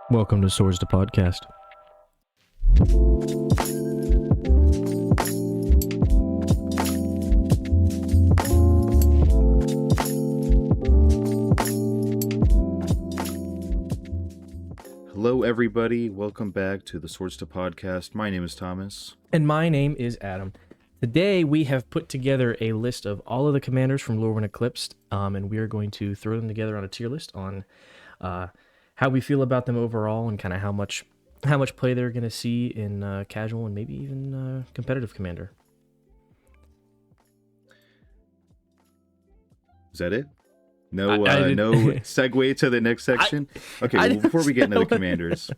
Welcome to Swords to Podcast. Hello, everybody. Welcome back to the Swords to Podcast. My name is Thomas. And my name is Adam. Today we have put together a list of all of the commanders from Lowryn Eclipsed, and we are going to throw them together on a tier list on how we feel about them overall and kind of how much play they're going to see in casual and maybe even competitive commander. Is that it? No, no segue to the next section. Before we get into the commanders,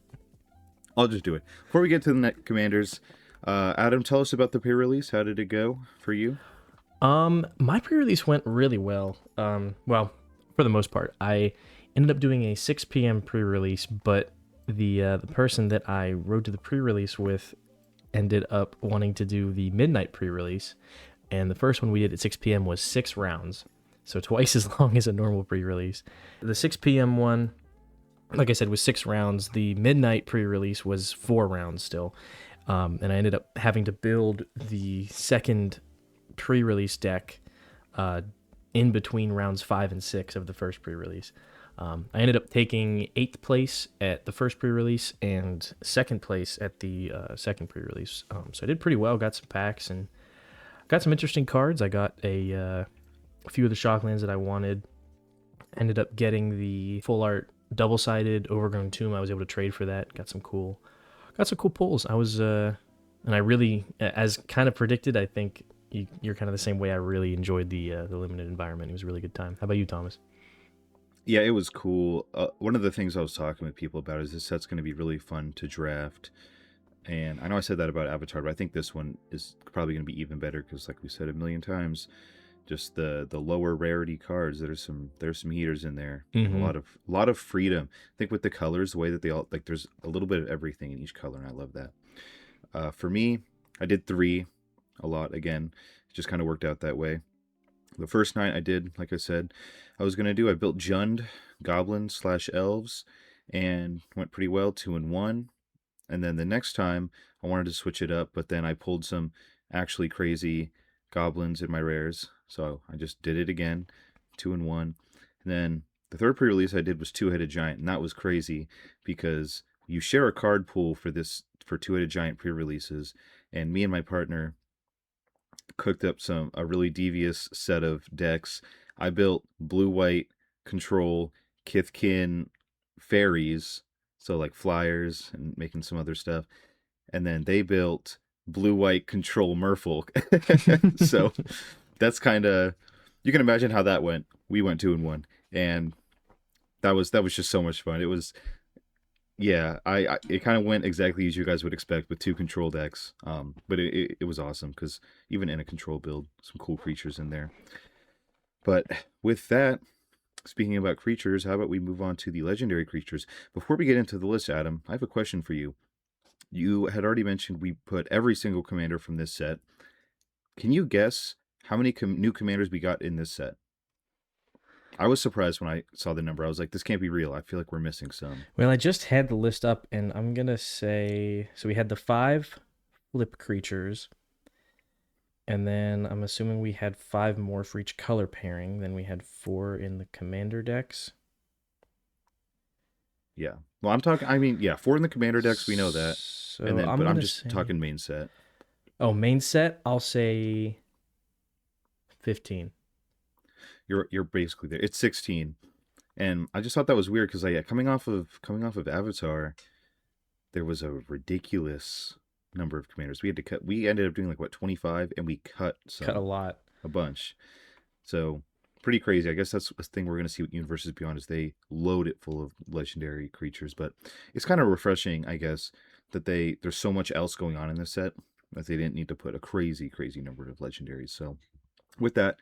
I'll just do it. Before we get to the commanders, Adam, tell us about the pre-release. How did it go for you? My pre-release went really well. Well, for the most part, I ended up doing a 6 p.m. pre-release, but the person that I rode to the pre-release with ended up wanting to do the midnight pre-release, and the first one we did at 6 p.m. was 6 rounds, so twice as long as a normal pre-release. The 6 p.m. one, like I said, was 6 rounds. The midnight pre-release was 4 rounds still, and I ended up having to build the second pre-release deck in between rounds 5 and 6 of the first pre-release. I ended up taking 8th place at the first pre-release and 2nd place at the second pre-release. So I did pretty well, got some packs, and got some interesting cards. I got a few of the shocklands that I wanted. Ended up getting the full art double-sided Overgrown Tomb. I was able to trade for that. Got some cool pulls. I was, and I really, as kind of predicted, I think you're kind of the same way. I really enjoyed the limited environment. It was a really good time. How about you, Thomas? Yeah, it was cool. One of the things I was talking with people about is this set's going to be really fun to draft. And I know I said that about Avatar, but I think this one is probably going to be even better because, like we said a million times, just the lower rarity cards. There's some heaters in there. Mm-hmm. A lot of freedom. I think with the colors, the way that they all there's a little bit of everything in each color, and I love that. For me, I did 3 a lot. Again, it just kind of worked out that way. The first night I did, like I said, I built Jund, Goblins / Elves, and went pretty well, 2 and 1. And then the next time I wanted to switch it up, but then I pulled some actually crazy Goblins in my rares, so I just did it again, 2 and 1. And then the third pre-release I did was Two-Headed Giant, and that was crazy because you share a card pool for Two-Headed Giant pre-releases, and me and my partner cooked up a really devious set of decks. I built blue-white control Kithkin fairies, so like flyers and making some other stuff, and then they built blue-white control merfolk. So that's kind of, you can imagine how that went. We went 2 and 1, and that was just so much fun. It was, yeah, it kind of went exactly as you guys would expect with 2 control decks. But it was awesome because even in a control build, some cool creatures in there. But with that, speaking about creatures, how about we move on to the legendary creatures? Before we get into the list, Adam, I have a question for you. You had already mentioned we put every single commander from this set. Can you guess how many new commanders we got in this set? I was surprised when I saw the number. I was like, this can't be real. I feel like we're missing some. Well, I just had the list up, and I'm going to say, so we had the 5 flip creatures, and then I'm assuming we had 5 more for each color pairing. Then we had 4 in the commander decks. Yeah. Well, 4 in the commander decks, we know that. So and then, I'm just talking main set. Oh, main set, I'll say 15. You're basically there. It's 16. And I just thought that was weird because coming off of Avatar, there was a ridiculous number of commanders. We ended up doing 25, and we cut a bunch. So pretty crazy. I guess that's the thing we're going to see with Universes Beyond is they load it full of legendary creatures. But it's kind of refreshing, I guess, that there's so much else going on in this set that they didn't need to put a crazy number of legendaries. So with that,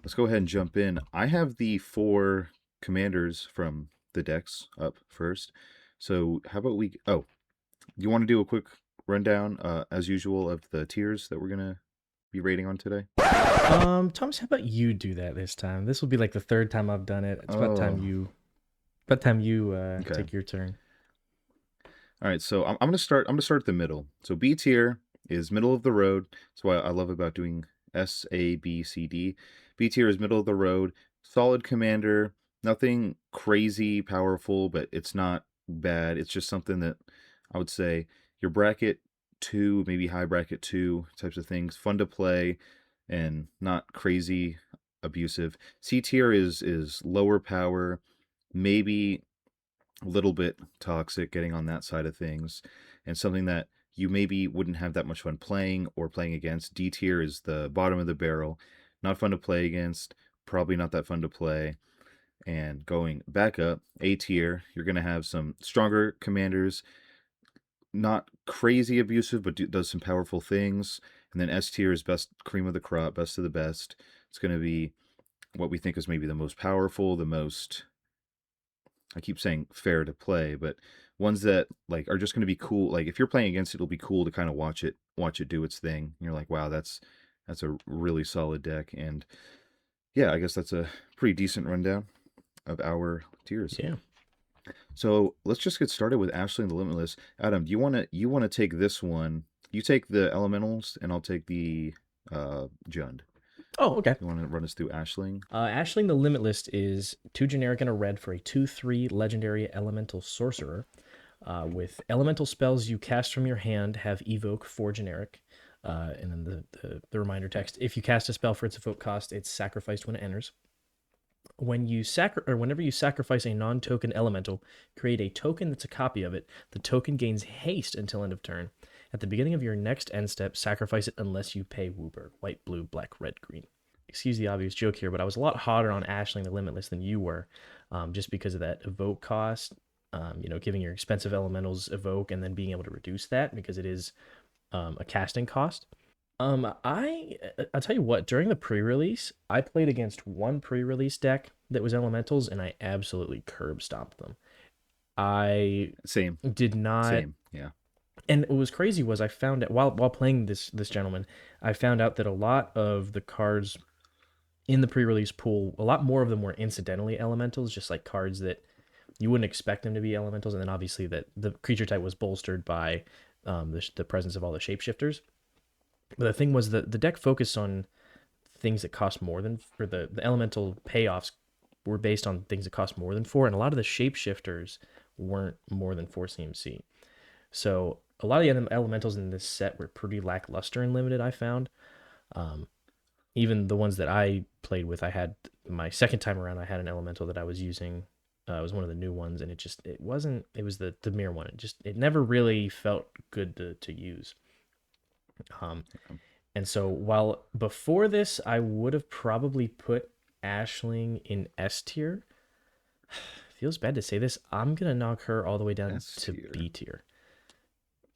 let's go ahead and jump in. I have the 4 commanders from the decks up first. So how about you want to do a quick rundown, as usual, of the tiers that we're going to be rating on today? Thomas, how about you do that this time? This will be like the 3rd time I've done it. It's about time you Okay. take your turn. All right, so I'm gonna start. I'm gonna start at the middle. So B tier is middle of the road. That's why I love about doing S, A, B, C, D. B tier is middle of the road. Solid commander. Nothing crazy powerful, but it's not bad. It's just something that I would say your bracket two, maybe high bracket two types of things. Fun to play, and not crazy abusive. C tier is lower power, maybe a little bit toxic getting on that side of things, and something that you maybe wouldn't have that much fun playing or playing against. D tier is the bottom of the barrel, not fun to play against, probably not that fun to play. And going back up, A tier, you're going to have some stronger commanders, not crazy abusive, but does some powerful things. And then S tier is best cream of the crop, best of the best. It's going to be what we think is maybe the most powerful, the most, I keep saying fair to play, but ones that like are just going to be cool. Like if you're playing against it, it'll be cool to kind of watch it do its thing. And you're like, wow, that's a really solid deck. And yeah, I guess that's a pretty decent rundown of our tiers. Yeah. So let's just get started with Ashley and the Limitless. Adam, do you wanna take this one? You take the elementals, and I'll take the Jund. Oh, okay. You want to run us through Ashling? Ashling the Limitless is 2 generic and a red for a 2/3 legendary elemental sorcerer. With elemental spells you cast from your hand have evoke 4 generic. And then the reminder text: if you cast a spell for its evoke cost, it's sacrificed when it enters. Whenever you sacrifice a non-token elemental, create a token that's a copy of it. The token gains haste until end of turn. At the beginning of your next end step, sacrifice it unless you pay Wooburg. White, blue, black, red, green. Excuse the obvious joke here, but I was a lot hotter on Ashling the Limitless than you were, just because of that evoke cost. Giving your expensive elementals evoke and then being able to reduce that because it is a casting cost. I'll tell you what, during the pre-release, I played against one pre-release deck that was elementals, and I absolutely curb stomped them. I Same, did not, same, yeah. and what was crazy was I found out while playing this gentleman, I found out that a lot of the cards in the pre-release pool, a lot more of them were incidentally elementals, just like cards that you wouldn't expect them to be elementals, and then obviously that the creature type was bolstered by the presence of all the shapeshifters. But the thing was that the deck focused on things that cost more than, for the elemental payoffs were based on things that cost more than 4, and a lot of the shapeshifters weren't more than 4 CMC. So a lot of the elementals in this set were pretty lackluster and limited, I found. Even the ones that I played with, I had my second time around, I had an elemental that I was using. It was one of the new ones, and it wasn't, it was the mirror one. It never really felt good to use. And so while before this, I would have probably put Ashling in S tier. Feels bad to say this. I'm going to knock her all the way down to B tier.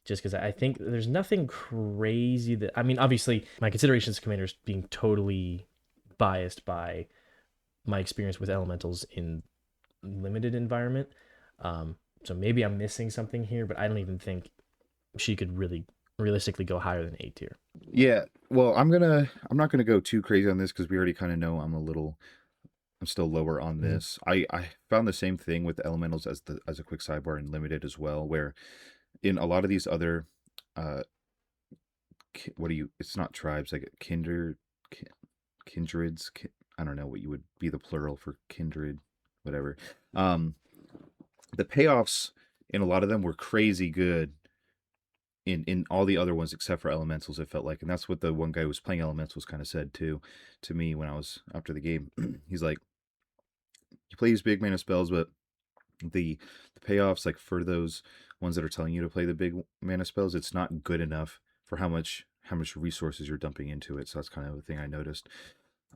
Just because I think there's nothing crazy that, I mean, obviously my considerations as commanders being totally biased by my experience with elementals in limited environment. So maybe I'm missing something here, but I don't even think she could really realistically go higher than A tier. Yeah, well, I'm not gonna go too crazy on this because we already kind of know I'm still lower on this. I found the same thing with the elementals as a quick sidebar and limited as well, where in a lot of these other it's not tribes, like kindreds, I don't know what you would be the plural for kindred, whatever. The payoffs in a lot of them were crazy good in all the other ones except for elementals, it felt like. And that's what the one guy who was playing elementals kind of said too to me when I was after the game. He's like, you play these big mana spells, but the payoffs, like for those ones that are telling you to play the big mana spells, it's not good enough for how much resources you're dumping into it. So that's kind of the thing I noticed.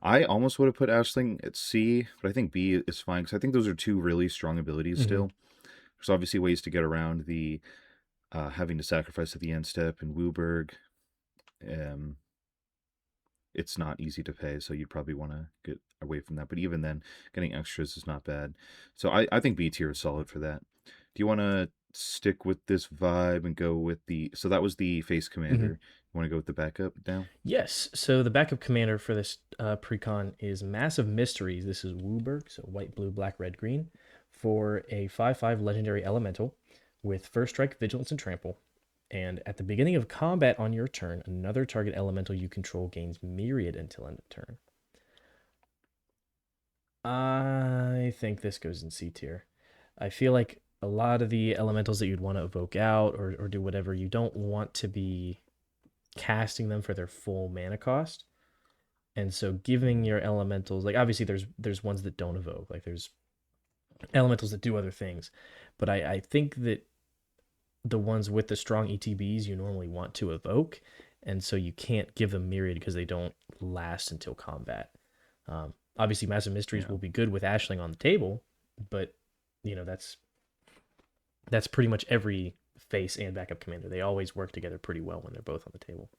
I almost would have put Ashling at C, but I think B is fine because I think those are 2 really strong abilities still. There's obviously ways to get around the having to sacrifice at the end step and Wooburg. It's not easy to pay, so you'd probably want to get away from that. But even then, getting extras is not bad. So I think B tier is solid for that. Do you want to stick with this vibe and go with so that was the face commander. You want to go with the backup now? Yes. So the backup commander for this precon is Massive Mysteries. This is Wooburg, so white, blue, black, red, green, for a 5/5 legendary elemental. with First Strike, Vigilance, and Trample. And at the beginning of combat on your turn, another target elemental you control gains Myriad until end of turn. I think this goes in C tier. I feel like a lot of the elementals that you'd want to evoke out or do whatever, you don't want to be casting them for their full mana cost. And so giving your elementals, like obviously there's ones that don't evoke, like there's elementals that do other things. But I think that the ones with the strong ETBs you normally want to evoke, and so you can't give them Myriad because they don't last until combat. Obviously, Massive Mysteries will be good with Ashling on the table, but that's pretty much every face and backup commander. They always work together pretty well when they're both on the table.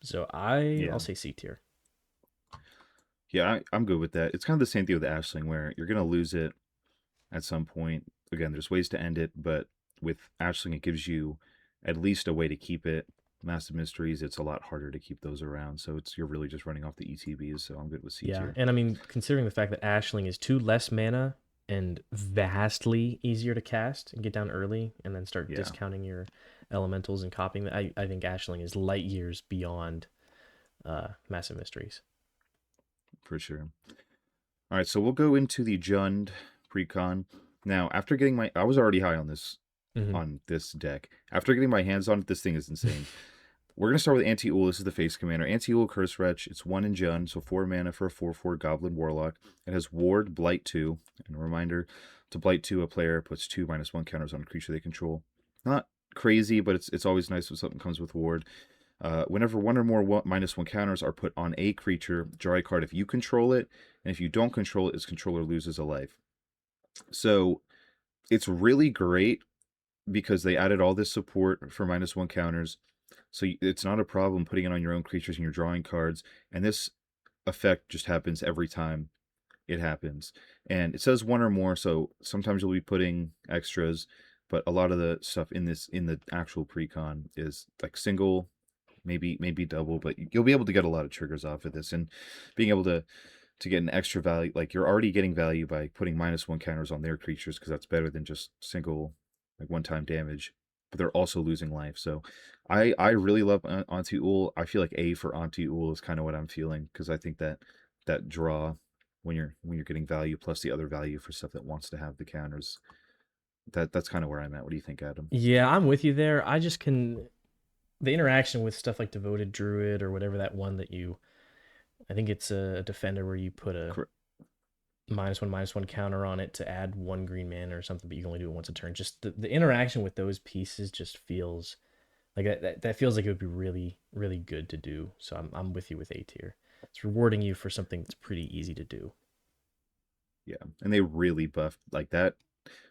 So I'll say C tier. Yeah, I'm good with that. It's kind of the same thing with Ashling, where you're gonna lose it at some point. Again, there's ways to end it, but with Ashling, it gives you at least a way to keep it. Massive Mysteries, it's a lot harder to keep those around. So you're really just running off the ETBs. So I'm good with C tier. And I mean, considering the fact that Ashling is 2 less mana and vastly easier to cast and get down early, and then start discounting your elementals and copying that, I think Ashling is light years beyond Massive Mysteries. For sure. All right, so we'll go into the Jund precon. Now, after getting I was already high on this on this deck. After getting my hands on it, this thing is insane. We're going to start with Anti-Ul. This is the face commander. Anti-Ul, Curse Wretch. It's 1 in Jund, so 4 mana for a 4/4 Goblin Warlock. It has Ward, Blight 2. And a reminder, to Blight 2, a player puts 2 -1 counters on a creature they control. Not crazy, but it's always nice when something comes with Ward. Whenever 1 or more -1 counters are put on a creature, draw a card if you control it, and if you don't control it, its controller loses a life. So it's really great because they added all this support for -1 counters. So it's not a problem putting it on your own creatures and you're drawing cards. And this effect just happens every time it happens. And it says 1 or more, so sometimes you'll be putting extras, but a lot of the stuff in the actual precon is like single, maybe double, but you'll be able to get a lot of triggers off of this. And being able to get an extra value, like you're already getting value by putting -1 counters on their creatures, because that's better than just single, like one-time damage, but they're also losing life. So I really love Anti-Ul. I feel like A for Anti-Ul is kind of what I'm feeling, because I think that draw when you're getting value plus the other value for stuff that wants to have the counters, that's kind of where I'm at. What do you think, Adam? Yeah, I'm with you there. I just can the interaction with stuff like Devoted Druid or whatever that one that I think it's a defender where you put a -1/-1 counter on it to add 1 green mana or something, but you can only do it once a turn. Just the interaction with those pieces just feels like that feels like it would be really, really good to do. So I'm with you with A tier. It's rewarding you for something that's pretty easy to do. Yeah, and they really buffed like that.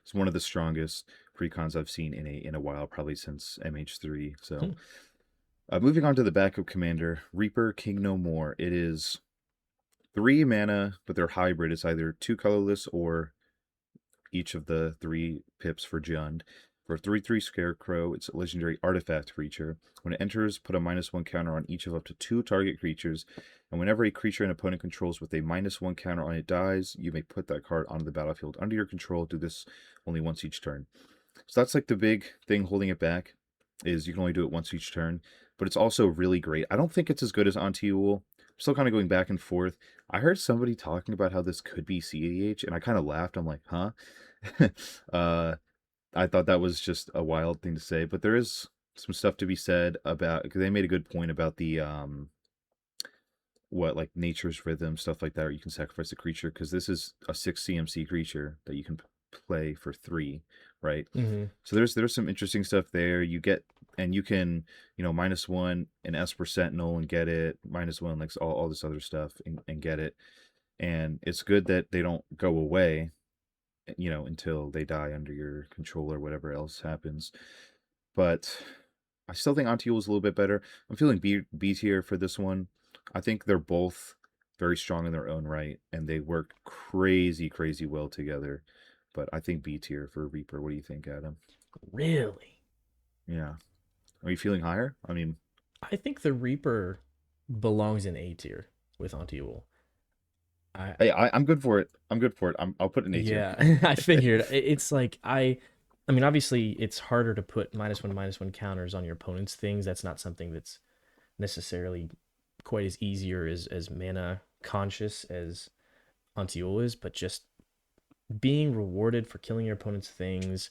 It's one of the strongest precons I've seen in a while, probably since MH3. So, moving on to the backup commander, Reaper King No More. It is 3 mana, but they're hybrid. It's either 2 colorless or each of the 3 pips for Jund. For a 3/3 Scarecrow, it's a legendary artifact creature. When it enters, put a -1 counter on each of up to 2 target creatures, and whenever a creature an opponent controls with a -1 counter on it dies, you may put that card onto the battlefield under your control. Do this only once each turn. So that's like the big thing holding it back, is you can only do it once each turn, but it's also really great. I don't think it's as good as Anti-Ul. I'm still kind of going back and forth. I heard somebody talking about how this could be cEDH, and I kind of laughed. I'm like, huh? I thought that was just a wild thing to say, but there is some stuff to be said about, because they made a good point about the like nature's rhythm, stuff like that, or you can sacrifice a creature, because this is a 6 CMC creature that you can play for 3, right? So there's some interesting stuff there. You get, and you can, -1 an Esper Sentinel and get it, -1 like all this other stuff and get it. And it's good that they don't go away, until they die under your control or whatever else happens. But I still think Anti-Ul is a little bit better. I'm feeling B tier for this one. I think they're both very strong in their own right, and they work crazy, crazy well together. But I think B tier for Reaper. What do you think, Adam? Really? Yeah. Are you feeling higher? I mean, I think the Reaper belongs in A tier with Anti-Ul. I'm good for it. I'll put it in A tier. Yeah, I figured. It's like I mean, obviously, it's harder to put -1/-1 counters on your opponent's things. That's not something that's necessarily quite as easy or as mana conscious as Antiul is, but just being rewarded for killing your opponent's things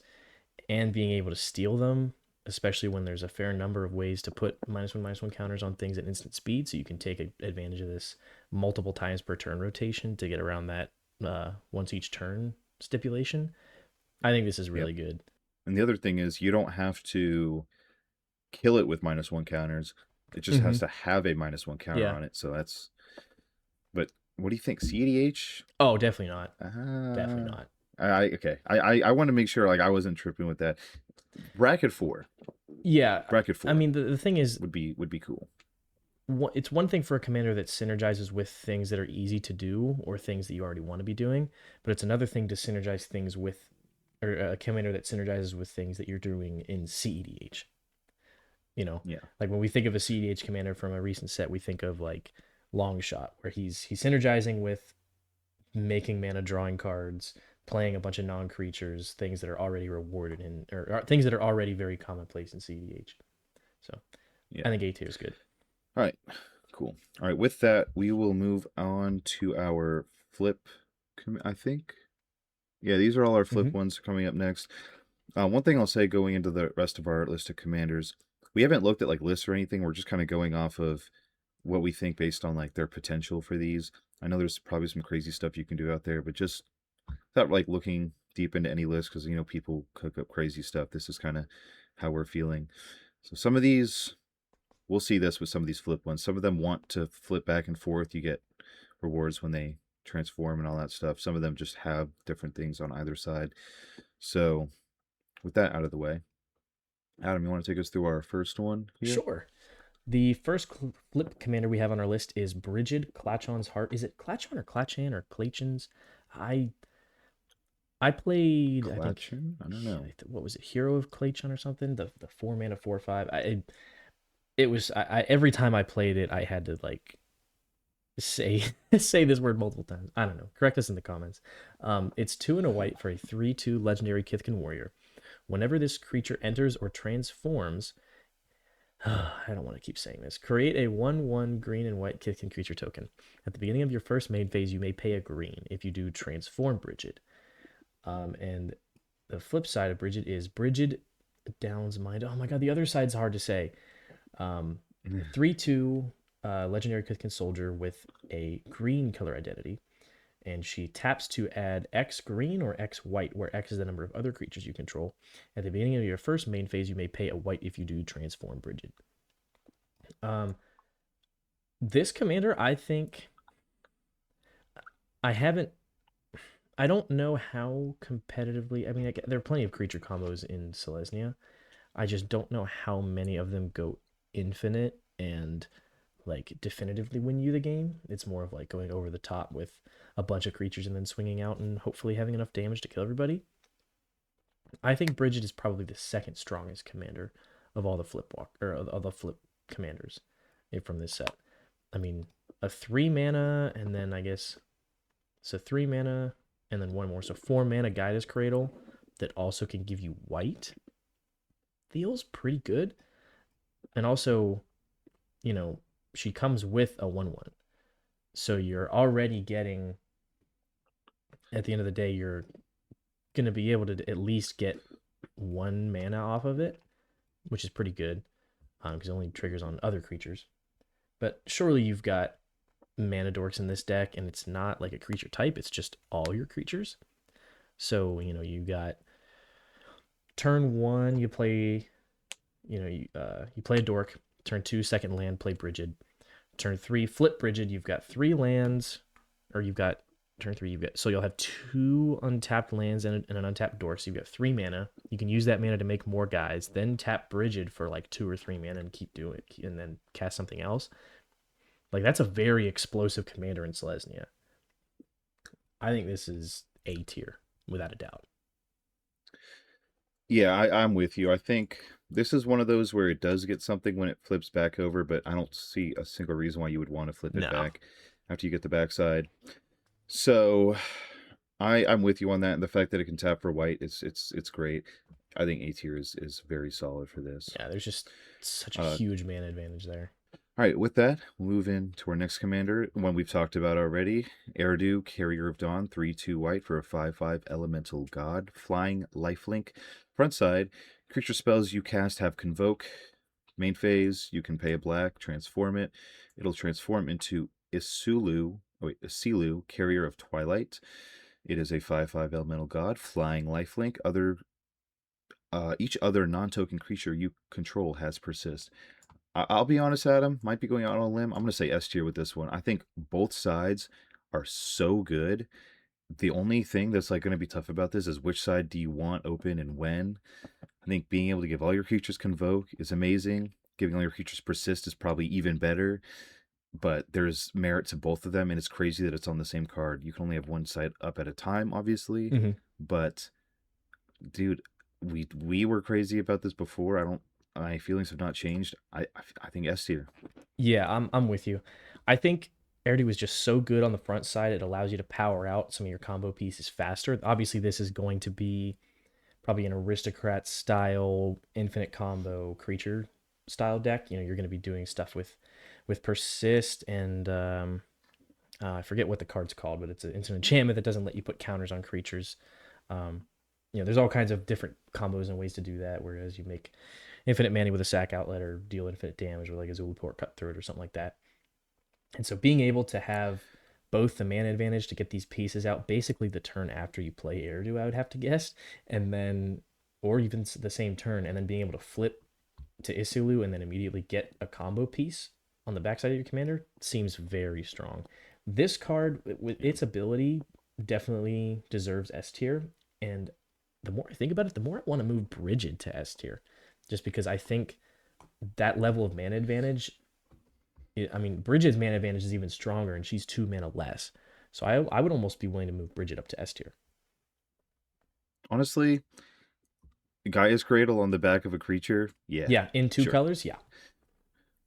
and being able to steal them, especially when there's a fair number of ways to put -1/-1 counters on things at instant speed, so you can take advantage of this multiple times per turn rotation to get around that once each turn stipulation. I think this is Yep. really good. And the other thing is you don't have to kill it with -1 counters. It just Mm-hmm. has to have a -1 counter Yeah. on it. So that's. But what do you think? cEDH? Oh, definitely not. Definitely Uh, not. okay. I want to make sure like I wasn't tripping with that. Bracket 4. Yeah. Bracket I 4 mean, the thing is, would be cool. it's one thing for a commander that synergizes with things that are easy to do or things that you already want to be doing, but it's another thing to synergize things with, or a commander that synergizes with things that you're doing in cEDH. You know, Yeah. like when we think of a cEDH commander from a recent set, we think of like Longshot, where he's synergizing with making mana, drawing cards, playing a bunch of non-creatures, things that are already rewarded in, or things that are already very commonplace in cEDH. So Yeah. I think A tier is good. All right. Cool. All right. With that, we will move on to our flip. I think. Yeah, these are all our flip Mm-hmm. ones coming up next. One thing I'll say going into the rest of our list of commanders, we haven't looked at like lists or anything. We're just kind of going off of what we think based on like their potential for these. I know there's probably some crazy stuff you can do out there, but just without like looking deep into any list because people cook up crazy stuff. This is kind of how we're feeling. So some of these, we'll see this with some of these flip ones. Some of them want to flip back and forth. You get rewards when they transform and all that stuff. Some of them just have different things on either side. So with that out of the way, Adam, you want to take us through our first one here? Sure. The first flip commander we have on our list is Brigid Clachon's Heart. Is it Clachon or Clachan or Clachans? I I played, I think, Collection? I don't know. what was it, Hero of Clachon or something? The 4 mana 4/5. It was every time I played it, I had to like say say this word multiple times. I don't know. Correct us in the comments. It's 2 and a white for a 3/2 legendary Kithkin warrior. Whenever this creature enters or transforms, I don't want to keep saying this. Create a 1/1 green and white Kithkin creature token. At the beginning of your first main phase, you may pay a green. If you do, transform Brigid. And the flip side of Brigid is Brigid Down's Mind. Oh my god, the other side's hard to say. 3/2 legendary Kithkin soldier with a green color identity. And she taps to add X green or X white, where X is the number of other creatures you control. At the beginning of your first main phase, you may pay a white if you do transform Brigid. This commander, I think, I haven't. I don't know how competitively. I mean, there are plenty of creature combos in Selesnya. I just don't know how many of them go infinite and like definitively win you the game. It's more of like going over the top with a bunch of creatures and then swinging out and hopefully having enough damage to kill everybody. I think Brigid is probably the second strongest commander of all the all the flip commanders from this set. I mean, a 3 mana and then I guess it's a 3 mana and then one more, so 4 mana Guidus Cradle that also can give you white feels pretty good. And also, she comes with a 1/1. So you're already getting, at the end of the day, you're going to be able to at least get 1 mana off of it, which is pretty good because it only triggers on other creatures. But surely you've got mana dorks in this deck, and it's not like a creature type, it's just all your creatures. So, you got turn 1, you play, you play a dork. Turn 2, second land, play Brigid. Turn 3, flip Brigid. You've got 3 lands, or you've got turn 3. So you'll have 2 untapped lands and an untapped dork. So you've got 3 mana. You can use that mana to make more guys. Then tap Brigid for like 2 or 3 mana and keep doing it, and then cast something else. Like that's a very explosive commander in Selesnya. I think this is A tier without a doubt. Yeah, I'm with you. I think this is one of those where it does get something when it flips back over, but I don't see a single reason why you would want to flip it No. back after you get the backside. So I'm with you on that, and the fact that it can tap for white, it's great. I think A tier is very solid for this. Yeah, there's just such a Uh, huge mana advantage there. all right, with that, we'll move into our next commander, one we've talked about already. Erdu, Carrier of Dawn, 3/2 white for a 5/5 elemental god. Flying lifelink. Front side, creature spells you cast have convoke. Main phase, you can pay a black, transform it. It'll transform into Isilu, Carrier of Twilight. It is a 5/5 elemental god. Flying lifelink. Each other non-token creature you control has persist. I'll be honest, Adam, might be going out on a limb. I'm going to say S tier with this one. I think both sides are so good. The only thing that's like going to be tough about this is which side do you want open and when. I think being able to give all your creatures convoke is amazing. Giving all your creatures persist is probably even better. But there's merit to both of them, and it's crazy that it's on the same card. You can only have one side up at a time, obviously. Mm-hmm. But dude, we were crazy about this before. My feelings have not changed. I think S tier. Yeah, I'm with you. I think Erdi was just so good on the front side. It allows you to power out some of your combo pieces faster. Obviously, this is going to be probably an aristocrat style infinite combo creature style deck. You know, you're going to be doing stuff with persist and I forget what the card's called, but it's an enchantment that doesn't let you put counters on creatures. You know, there's all kinds of different combos and ways to do that. Whereas you make infinite mana with a sack outlet or deal infinite damage with like a Zulaport cut through it or something like that. And so being able to have both the mana advantage to get these pieces out basically the turn after you play Erdu, I would have to guess, and then or even the same turn, and then being able to flip to Isilu and then immediately get a combo piece on the backside of your commander seems very strong. This card with its ability definitely deserves S tier, and the more I think about it, the more I want to move Brigid to S tier, just because I think that level of mana advantage. I mean, Brigid's mana advantage is even stronger, and she's 2 mana less. So I would almost be willing to move Brigid up to S tier. Honestly, Gaia's Cradle on the back of a creature. Yeah. Yeah, in two sure. colors. Yeah.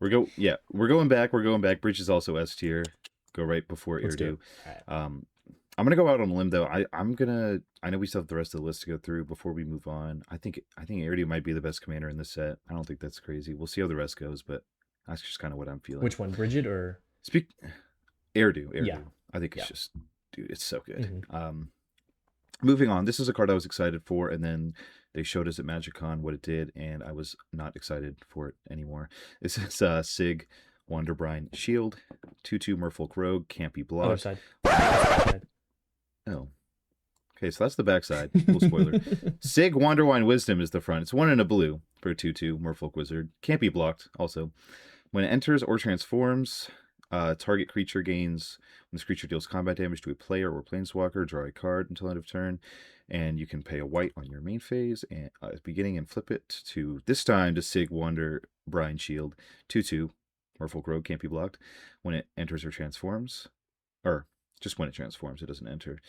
We're going back. Bridge is also S tier. Go right before Erdu. Right. I'm gonna go out on a limb though. I know we still have the rest of the list to go through before we move on. I think Erdu might be the best commander in this set. I don't think that's crazy. We'll see how the rest goes, but that's just kind of what I'm feeling. Which one, Brigid or Erdu? Yeah. I think it's just, dude, it's so good. Mm-hmm. Moving on. This is a card I was excited for, and then they showed us at MagicCon what it did, and I was not excited for it anymore. This is Sig, Wanderbrine Shield, 2/2 Merfolk Rogue, can't be blocked. Other side. Oh. Okay, so that's the backside. Little spoiler. Sig, Wanderwine Wisdom is the front. It's 1 and a blue for a 2/2 Merfolk Wizard. Can't be blocked, also. When it enters or transforms, target creature gains, when this creature deals combat damage to a player or planeswalker, draw a card until end of turn, and you can pay a white on your main phase and at the beginning and flip it to, this time, to Sig, Wanderbrine Shield, 2/2 Merfolk Rogue, can't be blocked. When it enters or transforms, or just when it transforms, it doesn't enter.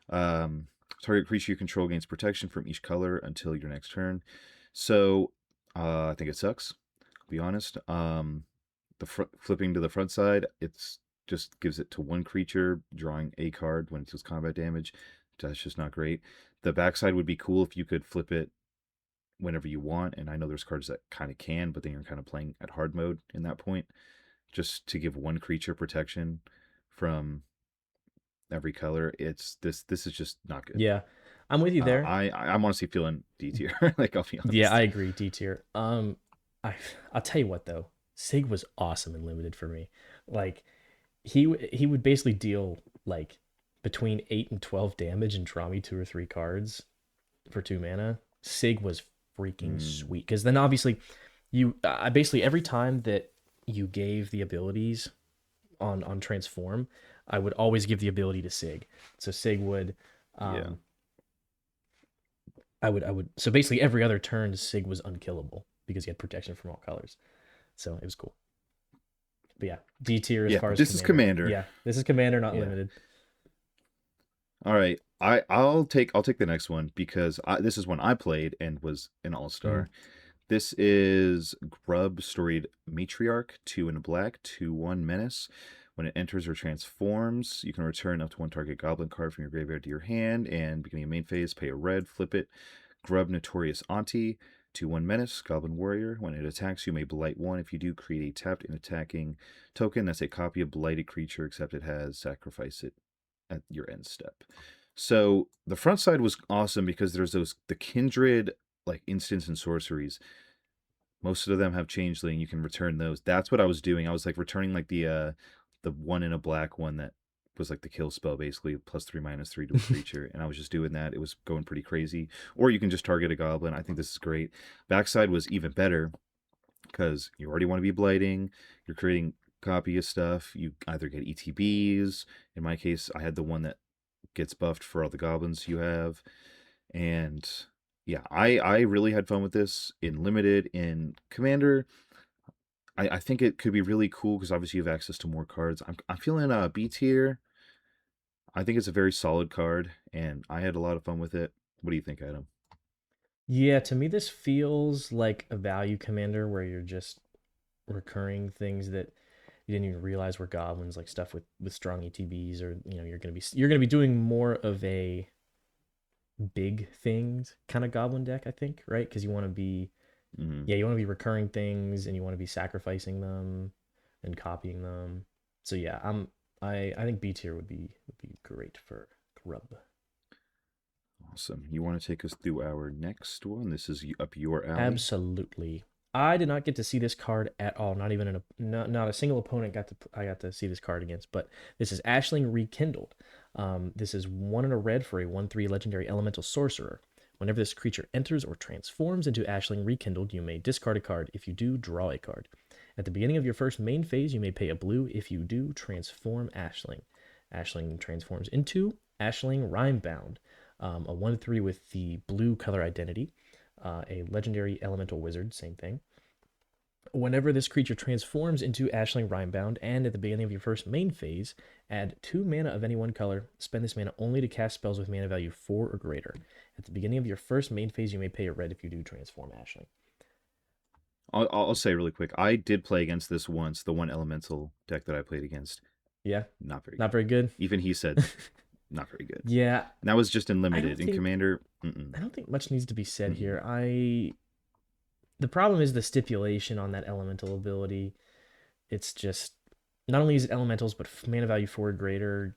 Target creature you control gains protection from each color until your next turn. So I think it sucks, I'll be honest. Flipping to the front side, it's just gives it to one creature, drawing a card when it deals combat damage. That's just not great. The backside would be cool if you could flip it whenever you want, and I know there's cards that kind of can, but then you're kind of playing at hard mode in that point, just to give one creature protection from every color. This is just not good. Yeah, I'm with you there. I'm honestly feeling D tier. Like, I'll be honest. Yeah, I agree, D tier. I'll tell you what though, Sig was awesome and limited for me. Like he would basically deal like between 8 and 12 damage and draw me 2 or 3 cards for 2 mana. Sig was freaking sweet, because then obviously you basically every time that you gave the abilities on transform, I would always give the ability to Sig. So Sig would I would so basically every other turn Sig was unkillable because he had protection from all colors. So it was cool. But yeah, D tier as far as this is Commander. Yeah, this is Commander, not limited. All right, I'll take the next one, because this is one I played and was an all-star. This is Grub Storied Matriarch, 2 in black, 2/1 menace. When it enters or transforms, you can return up to 1 target goblin card from your graveyard to your hand, and beginning of main phase, pay a red, flip it, Grub Notorious Auntie, 2/1 Menace, Goblin Warrior. When it attacks, you may blight one. If you do, create a tapped and attacking token that's a copy of blighted creature, except it has sacrifice it at your end step. So the front side was awesome because there's the kindred like instants and sorceries. Most of them have changeling. You can return those. That's what I was doing. I was like returning like the one in a black one that was like the kill spell, basically +3/-3 to a creature, and I was just doing that. It was going pretty crazy. Or you can just target a goblin. I think this is great. Backside was even better because you already want to be blighting. You're creating copy of stuff. You either get ETBs. In my case, I had the one that gets buffed for all the goblins you have, and yeah, I really had fun with this in limited. In Commander, I think it could be really cool because obviously you have access to more cards. I'm feeling B tier. I think it's a very solid card, and I had a lot of fun with it. What do you think, Adam? Yeah, to me this feels like a value commander where you're just recurring things that you didn't even realize were goblins, like stuff with strong ETBs, or you're gonna be doing more of a big things kind of goblin deck, I think, right? Because you want to be Mm-hmm. yeah, you want to be recurring things and you want to be sacrificing them and copying them. So yeah, I think B tier would be great for Grub. Awesome. You want to take us through our next one? This is up your alley. Absolutely. I did not get to see this card at all. Not even not a single opponent I got to see this card against. But this is Ashling Rekindled. This is 1 and a red for a 1/3 legendary elemental sorcerer. Whenever this creature enters or transforms into Ashling Rekindled, you may discard a card. If you do, draw a card. At the beginning of your first main phase, you may pay a blue. If you do, transform Ashling. Ashling transforms into Ashling Rhymebound, a 1/3 with the blue color identity, a legendary elemental wizard, same thing. Whenever this creature transforms into Ashling Rhymebound, and at the beginning of your first main phase, add 2 mana of any one color. Spend this mana only to cast spells with mana value 4 or greater. At the beginning of your first main phase, you may pay a red if you do transform Ashling. I'll say really quick. I did play against this once. The one elemental deck that I played against, Yeah, not very not good. very good. Even he said not very good. Yeah, And that was just in I don't limited. In think Commander, mm-mm, I don't think much needs to be said mm-mm. here. The problem is the stipulation on that elemental ability. It's just not only is it elementals, but mana value 4 or greater.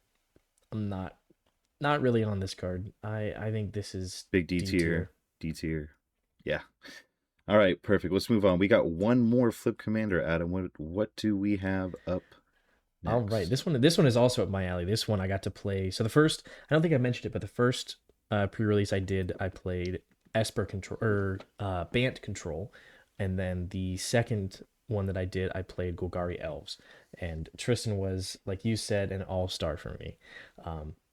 I'm not really on this card. I think this is Big D D tier. tier. D tier. Yeah. All right, perfect. Let's move on. We got one more flip commander, Adam. What do we have up All right, next? this one is also up my alley. This one I got to play. So the first, I don't think I mentioned it, but the first pre-release I played Esper Control or Bant Control, and then the second one that I did, I played Golgari Elves, and Tristan was, like you said, an all-star for me.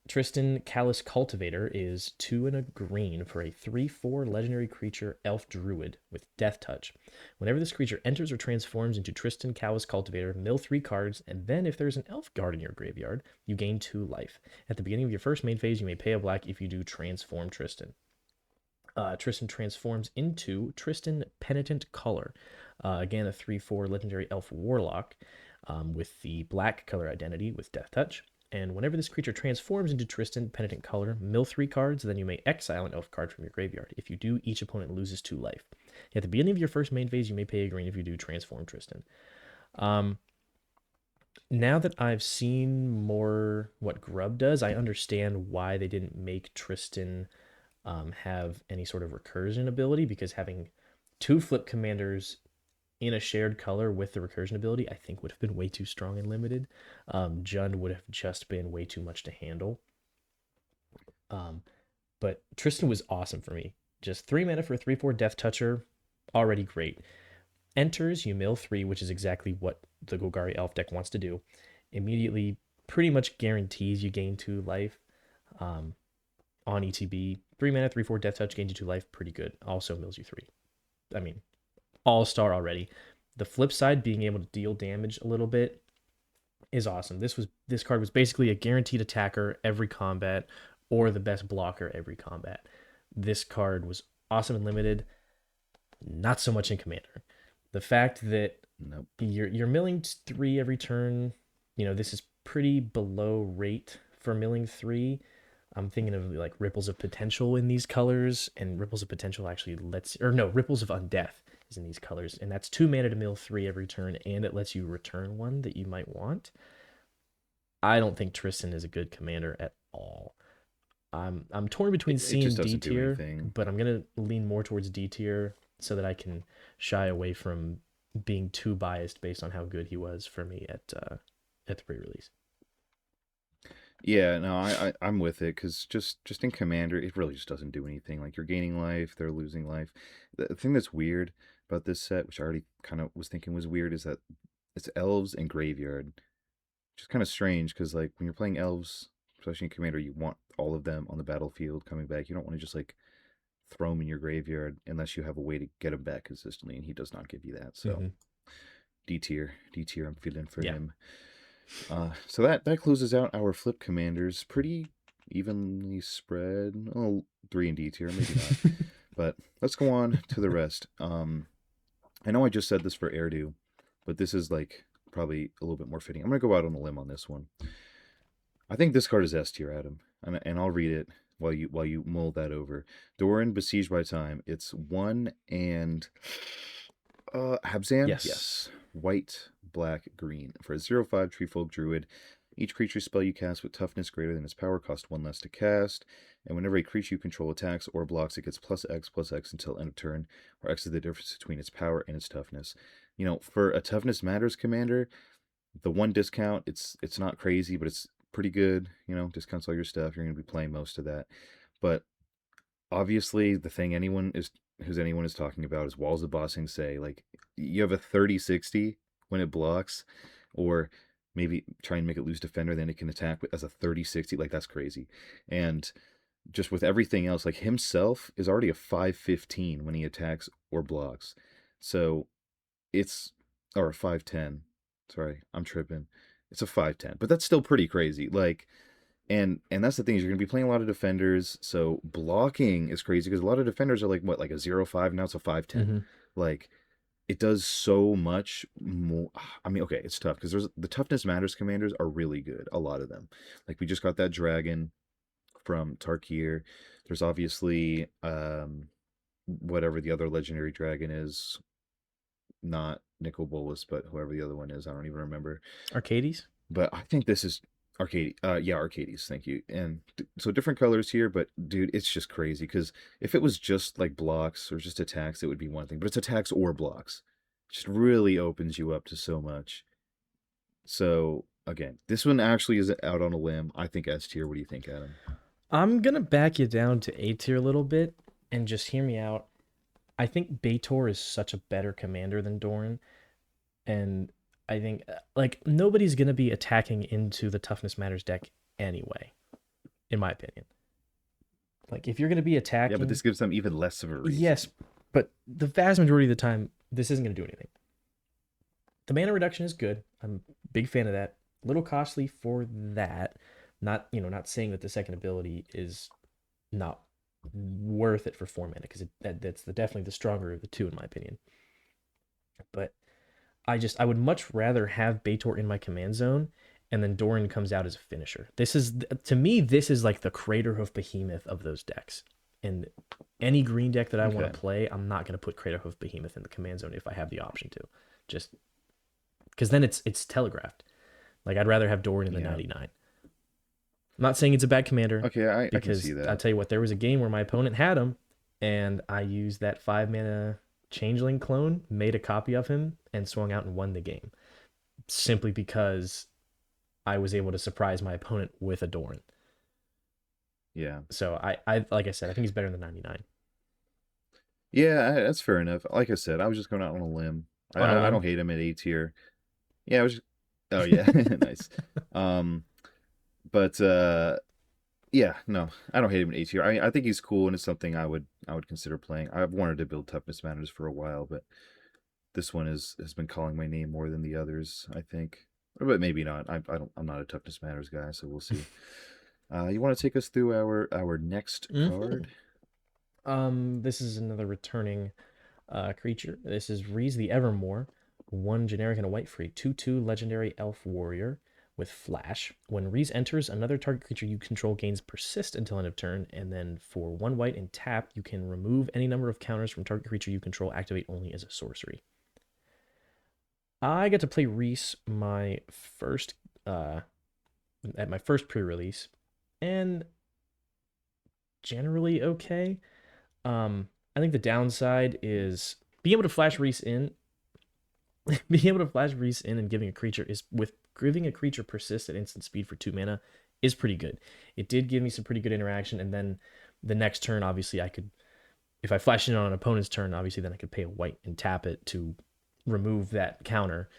Tristan Callous Cultivator is 2 and a green for a 3/4 legendary creature elf druid with Death Touch. Whenever this creature enters or transforms into Tristan Callous Cultivator, mill 3 cards, and then if there's an elf guard in your graveyard, you gain 2 life. At the beginning of your first main phase, you may pay a black if you do transform Tristan. Tristan transforms into Tristan Penitent Color. Again, a 3/4 legendary elf warlock with the black color identity with Death Touch. And whenever this creature transforms into Tristan Penitent Color, mill 3 cards, then you may exile an elf card from your graveyard. If you do, each opponent loses 2 life. At the beginning of your first main phase, you may pay a green if you do transform Tristan. Now that I've seen more what Grub does, I understand why they didn't make Tristan have any sort of recursion ability, because having 2 flip commanders in a shared color with the recursion ability, I think would have been way too strong and limited. Jund would have just been way too much to handle. But Tristan was awesome for me. Just 3 mana for a 3/4 Death Toucher, already great. Enters, you mill 3, which is exactly what the Golgari Elf deck wants to do. Immediately, pretty much guarantees you gain 2 life on ETB. 3 mana, 3/4 Death Touch, gains you 2 life, pretty good. Also mills you 3. I mean, all-star already. The flip side, being able to deal damage a little bit, is awesome. This card was basically a guaranteed attacker every combat, or the best blocker every combat. This card was awesome and limited, not so much in Commander. The fact that Nope. you're milling 3 every turn, this is pretty below rate for milling 3. I'm thinking of like Ripples of Potential in these colors, and Ripples of Potential actually lets, or no, Ripples of Undeath is in these colors, and that's 2 mana to mill 3 every turn, and it lets you return one that you might want. I don't think Tristan is a good commander at all. I'm torn between It C just and D doesn't do tier, anything. but I'm gonna lean more towards D tier so that I can shy away from being too biased based on how good he was for me at the pre-release. Yeah, no, I'm with it because just in Commander, it really just doesn't do anything. Like you're gaining life, they're losing life. The thing that's weird about this set, which I already kind of was thinking was weird, is that it's elves and graveyard, which is kind of strange because like when you're playing elves, especially in Commander, you want all of them on the battlefield coming back. You don't want to just like throw them in your graveyard unless you have a way to get them back consistently, and he does not give you that. So Mm-hmm. D tier, I'm feeling for Yeah. him. So that closes out our flip commanders. Pretty evenly spread. Oh, 3 and D tier, maybe not. But let's go on to the rest. I know I just said this for Erdu, but this is like probably a little bit more fitting. I'm gonna go out on a limb on this one. I think this card is S tier, Adam, and I'll read it while you mull that over. Doran, Besieged by Time. It's 1 and Habzan? Yes. Yes. White, black, green. For a 0/5 Treefolk Druid, each creature spell you cast with toughness greater than its power costs 1 less to cast. And whenever a creature you control attacks or blocks, it gets +X until end of turn, where X is the difference between its power and its toughness. You know, for a Toughness Matters commander, the one discount, it's not crazy, but it's pretty good. You know, discounts all your stuff. You're going to be playing most of that. But obviously, the thing anyone is talking about is Walls of Bossing Say. Like, you have a 30/60 when it blocks, or maybe try and make it lose defender, then it can attack as a 30/60. Like, that's crazy. And just with everything else, like himself is already a 5/15 when he attacks or blocks. So it's, or a 5/10. Sorry, I'm tripping. It's a 5/10, but that's still pretty crazy. Like, and that's the thing, is you're going to be playing a lot of defenders, so blocking is crazy because a lot of defenders are like what, like a 0/5, now it's a 5/10. Mm-hmm. Like, it does so much more. I mean, okay, it's tough because there's the Toughness Matters commanders are really good, a lot of them. Like, we just got that dragon from Tarkir. There's obviously whatever the other legendary dragon is, not Nicol Bolas, but whoever the other one is, I don't even remember. Arcades? But I think this is Arcade. Yeah, Arcades. Thank you. And so different colors here, but dude, it's just crazy because if it was just like blocks or just attacks, it would be one thing. But it's attacks or blocks. It just really opens you up to so much. So again, this one actually is out on a limb. I think S tier. What do you think, Adam? I'm gonna back you down to A tier a little bit and just hear me out. I think Baitor is such a better commander than Doran, and I think like nobody's gonna be attacking into the Toughness Matters deck anyway, in my opinion. Like if you're gonna be Yeah, but attacking, this gives them even less of a yes, reason. but the vast majority of the time, this isn't gonna do anything. The mana reduction is good. I'm a big fan of that. A little costly for that. Not not saying that the second ability is not worth it for 4 mana because that's definitely the stronger of the two in my opinion. But I would much rather have Baitor in my command zone, and then Doran comes out as a finisher. This is to me this is like the Craterhoof Behemoth of those decks. And any green deck that I want Okay. to play, I'm not going to put Craterhoof Behemoth in the command zone if I have the option to. Just because then it's telegraphed. Like I'd rather have Doran in the Yeah. 99. I'm not saying it's a bad commander Okay, I can because see I that. tell you what, there was a game where my opponent had him, and I used that 5 mana Changeling clone, made a copy of him, and swung out and won the game simply because I was able to surprise my opponent with a Doran. Yeah. So I like I said, I think he's better than 99. Yeah, that's fair enough. Like I said, I was just going out on a limb. On a I limb. don't hate him at A tier. Yeah, I was just, oh yeah, nice. Um, but yeah, no, I don't hate him in A tier. I think he's cool and it's something I would consider playing. I've wanted to build Toughness Matters for a while, but this one has been calling my name more than the others, I think. But maybe not. I'm not a Toughness Matters guy, so we'll see. You want to take us through our next Mhm. card? This is another returning creature. This is Reese the Evermore, one generic and a white free, 2/2 legendary elf warrior with Flash. When Reese enters, another target creature you control gains Persist until end of turn, and then for 1 white and tap, you can remove any number of counters from target creature you control, activate only as a sorcery. I got to play Reese my first at my first pre-release, and generally okay. I think the downside is being able to flash Reese in. Being able to flash Reese in and giving a creature persist at instant speed for 2 mana is pretty good. It did give me some pretty good interaction, and then the next turn, obviously, I could, if I flash in on an opponent's turn, obviously, then I could pay a white and tap it to remove that counter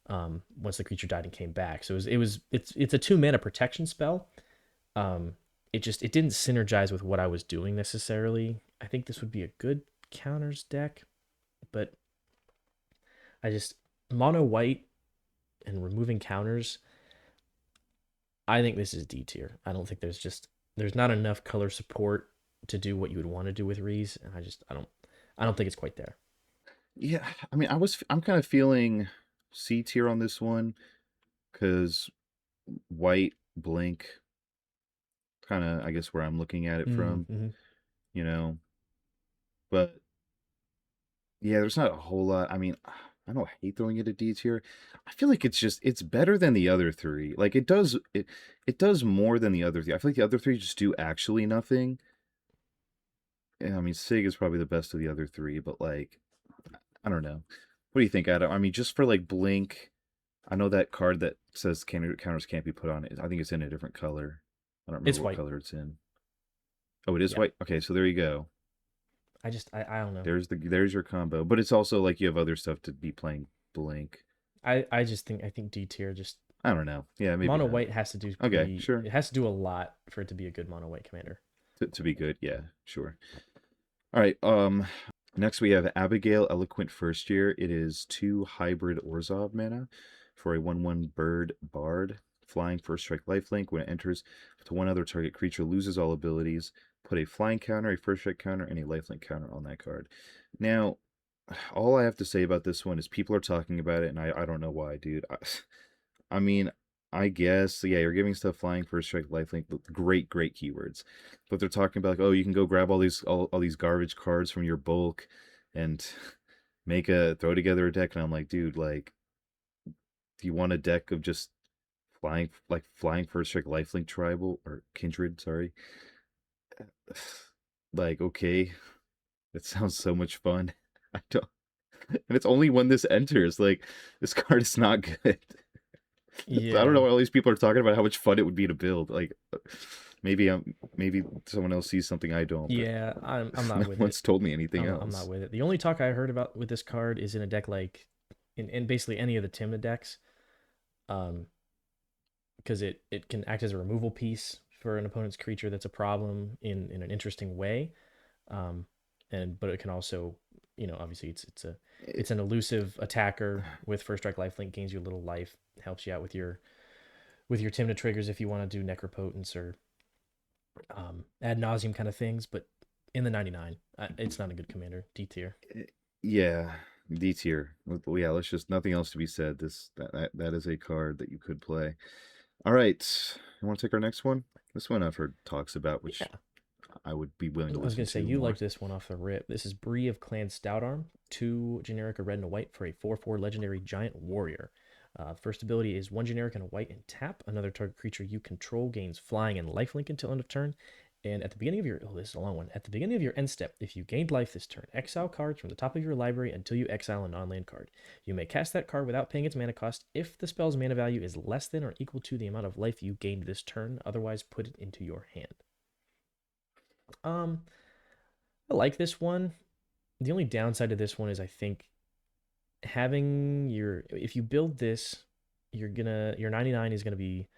once the creature died and came back. So it's a 2 mana protection spell. It didn't synergize with what I was doing necessarily. I think this would be a good counters deck, but I just mono white and removing counters. I think this is D tier. I don't think there's not enough color support to do what you would want to do with Reese, and I don't think it's quite there. Yeah, I mean, I'm kind of feeling C tier on this one because white blink, kind of I guess where I'm looking at it from, Mm-hmm. you know. But yeah, there's not a whole lot. I mean, I don't hate throwing it a D tier. I feel like it's better than the other three. Like it does more than the other three. I feel like the other three just do actually nothing. Yeah, I mean, Sig is probably the best of the other three, but like, I don't know. What do you think, Adam? I mean, just for like blink, I know that card that says counters can't be put on it. I think it's in a different color. I don't It's remember what white. color it's in. Oh, it is Yeah. white. Okay, so there you go. I don't know. There's your combo, but it's also like you have other stuff to be playing blink. I think D tier just I don't know. Yeah, maybe mono not. white has to do Okay, sure. it has to do a lot for it to be a good mono white commander. To be good, yeah, sure. All right. Next we have Abigail, Eloquent First Year. It is 2 hybrid Orzhov mana for a 1/1 bird bard. Flying first strike lifelink. When it enters to one other target creature, loses all abilities. Put a flying counter, a first strike counter, and a lifelink counter on that card. Now, all I have to say about this one is people are talking about it, and I don't know why, dude. I mean, I guess, yeah, you're giving stuff flying, first strike, lifelink, great, great keywords. But they're talking about like, oh, you can go grab all these garbage cards from your bulk and throw together a deck. And I'm like, dude, like, do you want a deck of just flying first strike, lifelink, tribal or kindred? Sorry, like, okay, that sounds so much fun. I don't, and it's only when this enters. Like, this card is not good. I don't know Yeah. why all these people are talking about how much fun it would be to build. Like, maybe someone else sees something I don't, but Yeah, I'm no not with it. one's told me anything I'm not else. with it. The only talk I heard about with this card is in a deck like in basically any of the Timna decks. Um, because it can act as a removal piece for an opponent's creature that's a problem in an interesting way. Um, but it can also, obviously It, it's an elusive attacker with first strike lifelink, gains you a little life, helps you out with your Timna triggers if you want to do necropotence or ad nauseum kind of things. But in the 99, it's not a good commander. D tier. yeah, D tier. Well, yeah, let's just nothing else to be said. That is a card that you could play. All right, you want to take our next one? This one I've heard talks about, which Yeah. I would be willing I to was listen gonna say to you more. liked this one off the rip. This is Bree of Clan Stoutarm, 2 generic, a red and a white for a 4/4 legendary giant warrior. First ability is 1 generic and a white and tap. Another target creature you control gains flying and lifelink until end of turn. And at the beginning of your this is a long one. At the beginning of your end step, if you gained life this turn, exile cards from the top of your library until you exile a non-land card. You may cast that card without paying its mana cost if the spell's mana value is less than or equal to the amount of life you gained this turn. Otherwise, put it into your hand. Um, I like this one. The only downside to this one is I think having if you build this, your 99 is gonna be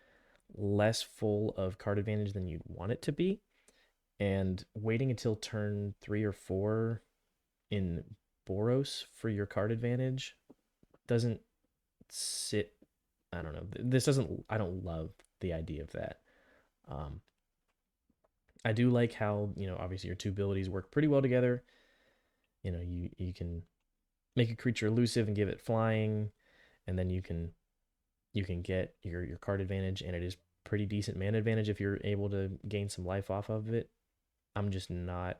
less full of card advantage than you'd want it to be. And waiting until turn 3 or 4 in Boros for your card advantage doesn't sit. I don't know. This doesn't. I don't love the idea of that. Um, I do like how obviously your two abilities work pretty well together. You can make a creature elusive and give it flying, and then you can you can get your card advantage, and it is pretty decent mana advantage if you're able to gain some life off of it. I'm just not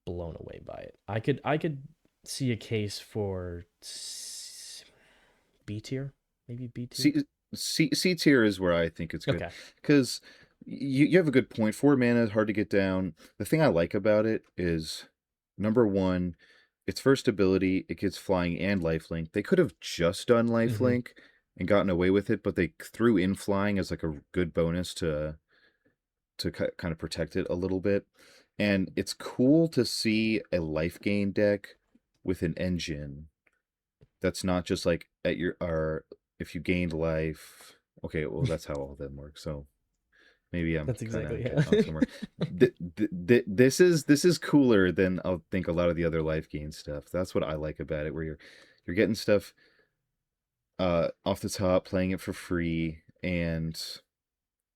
blown away by it. I could see a case for B tier, maybe B tier. C tier is where I think it's good Okay. because you have a good point. 4 mana is hard to get down. The thing I like about it is number one, its first ability, it gets flying and lifelink. They could have just done Mm-hmm. lifelink and gotten away with it, but they threw in flying as like a good bonus to kind of protect it a little bit. And it's cool to see a life gain deck with an engine that's not just like at your or if you gained life. Okay, well that's how all of them work. So maybe I'm That's kind exactly, of yeah. getting off somewhere. This is cooler than I think a lot of the other life gain stuff. That's what I like about it, where you're getting stuff off the top, playing it for free, and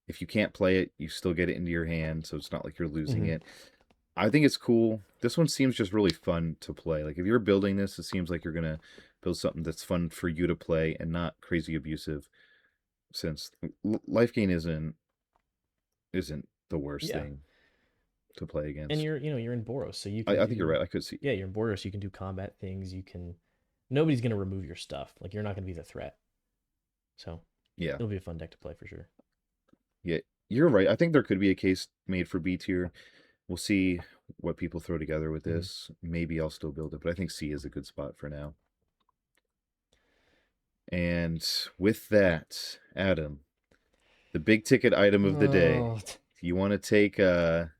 if you can't play it, you still get it into your hand, so it's not like you're losing Mm-hmm. it. I think it's cool. This one seems just really fun to play. Like if you're building this, it seems like you're gonna build something that's fun for you to play and not crazy abusive. Since life gain isn't the worst Yeah. thing to play And against. you're in Boros, so you can I think you're do, right. I could see. yeah, you're in Boros, you can do combat things. You can, nobody's gonna remove your stuff. Like you're not gonna be the threat. So Yeah, it'll be a fun deck to play for sure. yeah, you're right. I think there could be a case made for B tier. We'll see what people throw together with Mm-hmm. this. Maybe I'll still build it, but I think C is a good spot for now. And with that, Adam, the big ticket item of the day. Oh, You want to take the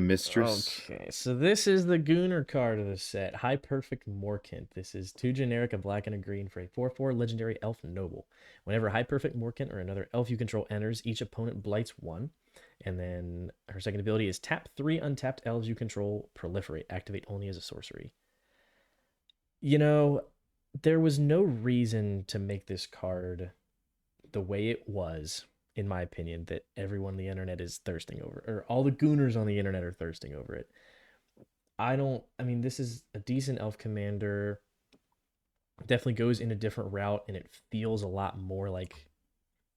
mistress? okay, so this is the Gooner card of the set. High Perfect Morkant. This is 2 generic, a black and a green for a 4/4 legendary elf noble. Whenever High Perfect Morkant or another elf you control enters, each opponent blights 1. And then her second ability is tap 3 untapped elves you control, proliferate, activate only as a sorcery. You know, there was no reason to make this card the way it was, in my opinion, that everyone on the internet is thirsting over, or all the gooners on the internet are thirsting over it. I mean, this is a decent elf commander. Definitely goes in a different route, and it feels a lot more like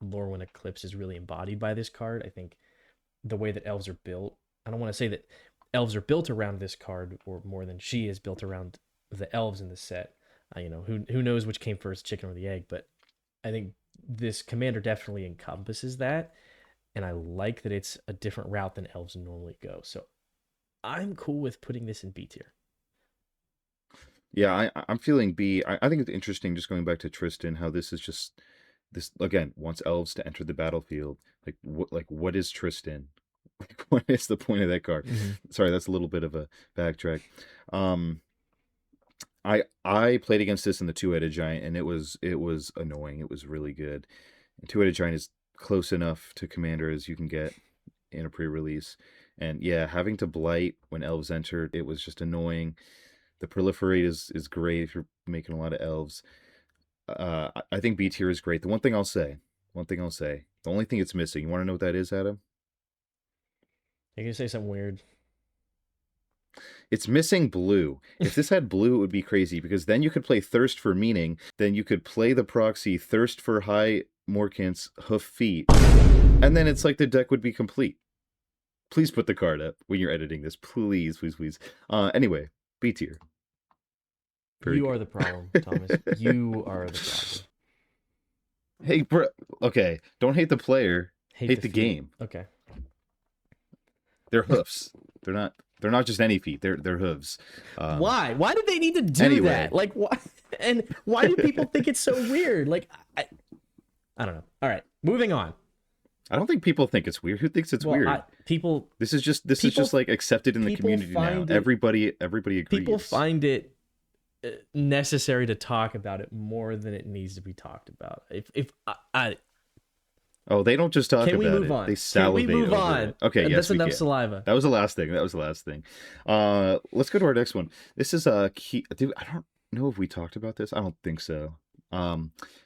Lorwyn Eclipse is really embodied by this card. I think the way that elves are built, I don't want to say that elves are built around this card or more than she is built around the elves in the set. Who knows which came first, chicken or the egg, but I think this commander definitely encompasses that, and I like that it's a different route than elves normally go. So I'm cool with putting this in B tier. Yeah, I'm feeling B. I think it's interesting just going back to Tristan, how this is just this again wants elves to enter the battlefield. What is Tristan? Like what is the point of that card? Mm-hmm. Sorry, that's a little bit of a backtrack. Um, I played against this in the two-headed giant, and it was annoying. It was really good. And two-headed giant is close enough to commander as you can get in a pre-release. And yeah, having to blight when elves entered, it was just annoying. The proliferate is great if you're making a lot of elves. I think B tier is great. One thing I'll say, the only thing it's missing. You want to know what that is, Adam? You can say something weird. It's missing blue. If this had blue, it would be crazy because then you could play Thirst for Meaning. Then you could play the proxy Thirst for High Morkant's Hoof Feet, and then it's like the deck would be complete. Please put the card up when you're editing this. Please, please, please. Anyway, B tier. Very You are the good. problem, Thomas. You are the problem. Hey, bro. Okay, don't hate the player. Hate Hate the the feet. game. Okay. They're hoofs. They're not. They're not just any feet. They're hooves. Why? Why did they need to do that? Anyway, Like, why? And why do people think it's so weird? Like, I don't know. All right, moving on. I don't think people think it's weird. Who thinks it's Well, weird? people This is just like accepted in the people community now. find it Everybody people agrees. find it necessary to talk about it more than it needs to be talked about. If I Oh, they don't just talk can we about move it. on? They Can we salivate move over on? it. Okay, yes, That's we enough can. saliva. That was the last thing. That was the last thing. Let's go to our next one. This is a key. Dude, I don't know if we talked about this. I don't think so.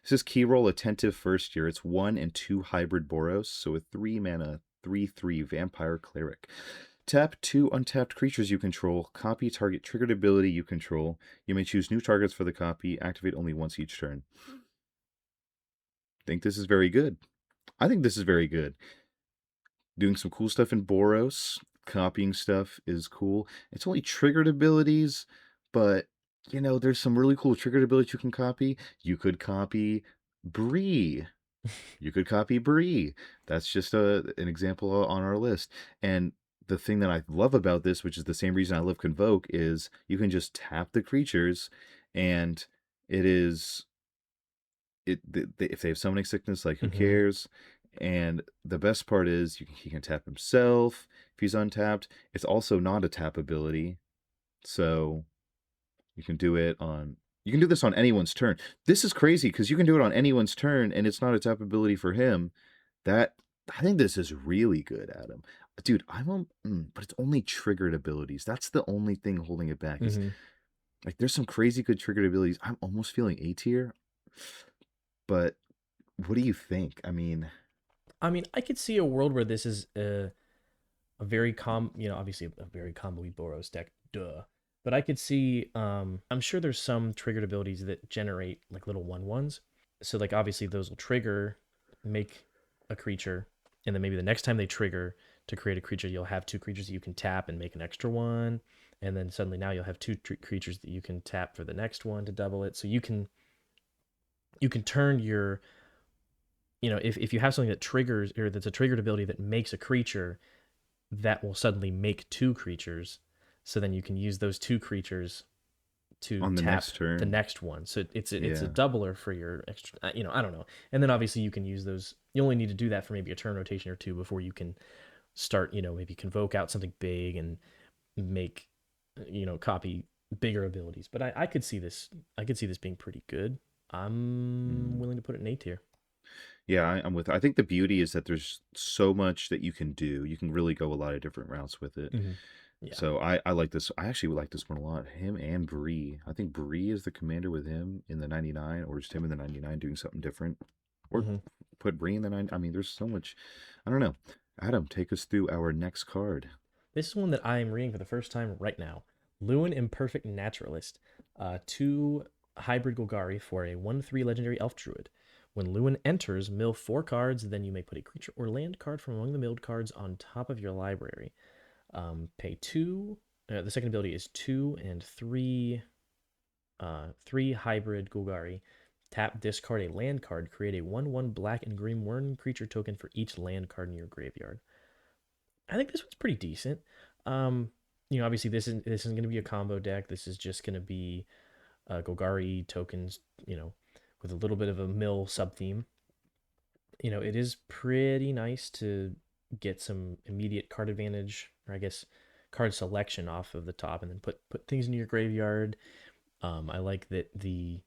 This is key roll attentive first year. It's 1 and 2 hybrid Boros, so a 3 mana 3/3 vampire cleric. Tap 2 untapped creatures you control. Copy target triggered ability you control. You may choose new targets for the copy. Activate only once each turn. think this is very good. I think this is very good. Doing some cool stuff in Boros, copying stuff is cool. It's only triggered abilities, but there's some really cool triggered abilities you can copy. You could copy Bree. You could copy Bree. That's just an example on our list. And the thing that I love about this, which is the same reason I love Convoke, is you can just tap the creatures, and it is if they have summoning sickness, like who Mm-hmm. cares? And the best part is he can tap himself if he's untapped. It's also not a tap ability, so you can do it on. You can do this on anyone's turn. This is crazy because you can do it on anyone's turn, and it's not a tap ability for him. That I think this is really good, Adam. Dude, but it's only triggered abilities. That's the only thing holding it back. Is Mm-hmm. like there's some crazy good triggered abilities. I'm almost feeling A tier, but what do you think? I mean, I mean, I could see a world where this is a very obviously a very combo Boros deck, duh. But I could see, I'm sure there's some triggered abilities that generate like little 1/1s. So like obviously those will trigger, make a creature, and then maybe the next time they trigger to create a creature, you'll have two creatures that you can tap and make an extra one, and then suddenly now you'll have two creatures that you can tap for the next one to double it. So you can turn your, if you have something that triggers or that's a triggered ability that makes a creature, that will suddenly make two creatures. So then you can use those two creatures to on the tap next the turn, next one. So it's a yeah. doubler for your extra. I don't know. And then obviously you can use those. You only need to do that for maybe a turn rotation or two before you can start. Maybe convoke out something big and make copy bigger abilities. But I could see this. I could see this being pretty good. I'm Mm. willing to put it in A tier. Yeah, I'm with. I think the beauty is that there's so much that you can do. You can really go a lot of different routes with it. Mm-hmm. Yeah. So I like this. I actually like this one a lot. Him and Bree. I think Bree is the commander with him in the 99, or just him in the 99 doing something different, or Mm-hmm. put Bree in the 9. I mean, there's so much. I don't know. Adam, take us through our next card. This is one that I am reading for the first time right now. Lewin Imperfect Naturalist. Two hybrid Golgari for a 1/3 legendary elf druid. When Lewin enters, mill 4 cards, then you may put a creature or land card from among the milled cards on top of your library. Pay 2. The second ability is 2 and 3. 3 hybrid Golgari. Tap, discard a land card, create a 1/1 black and green worm creature token for each land card in your graveyard. I think this one's pretty decent. Um, Obviously this isn't going to be a combo deck. This is just going to be Golgari tokens. With a little bit of a mill sub theme. It is pretty nice to get some immediate card advantage, or I guess card selection off of the top, and then put things into your graveyard. I like that the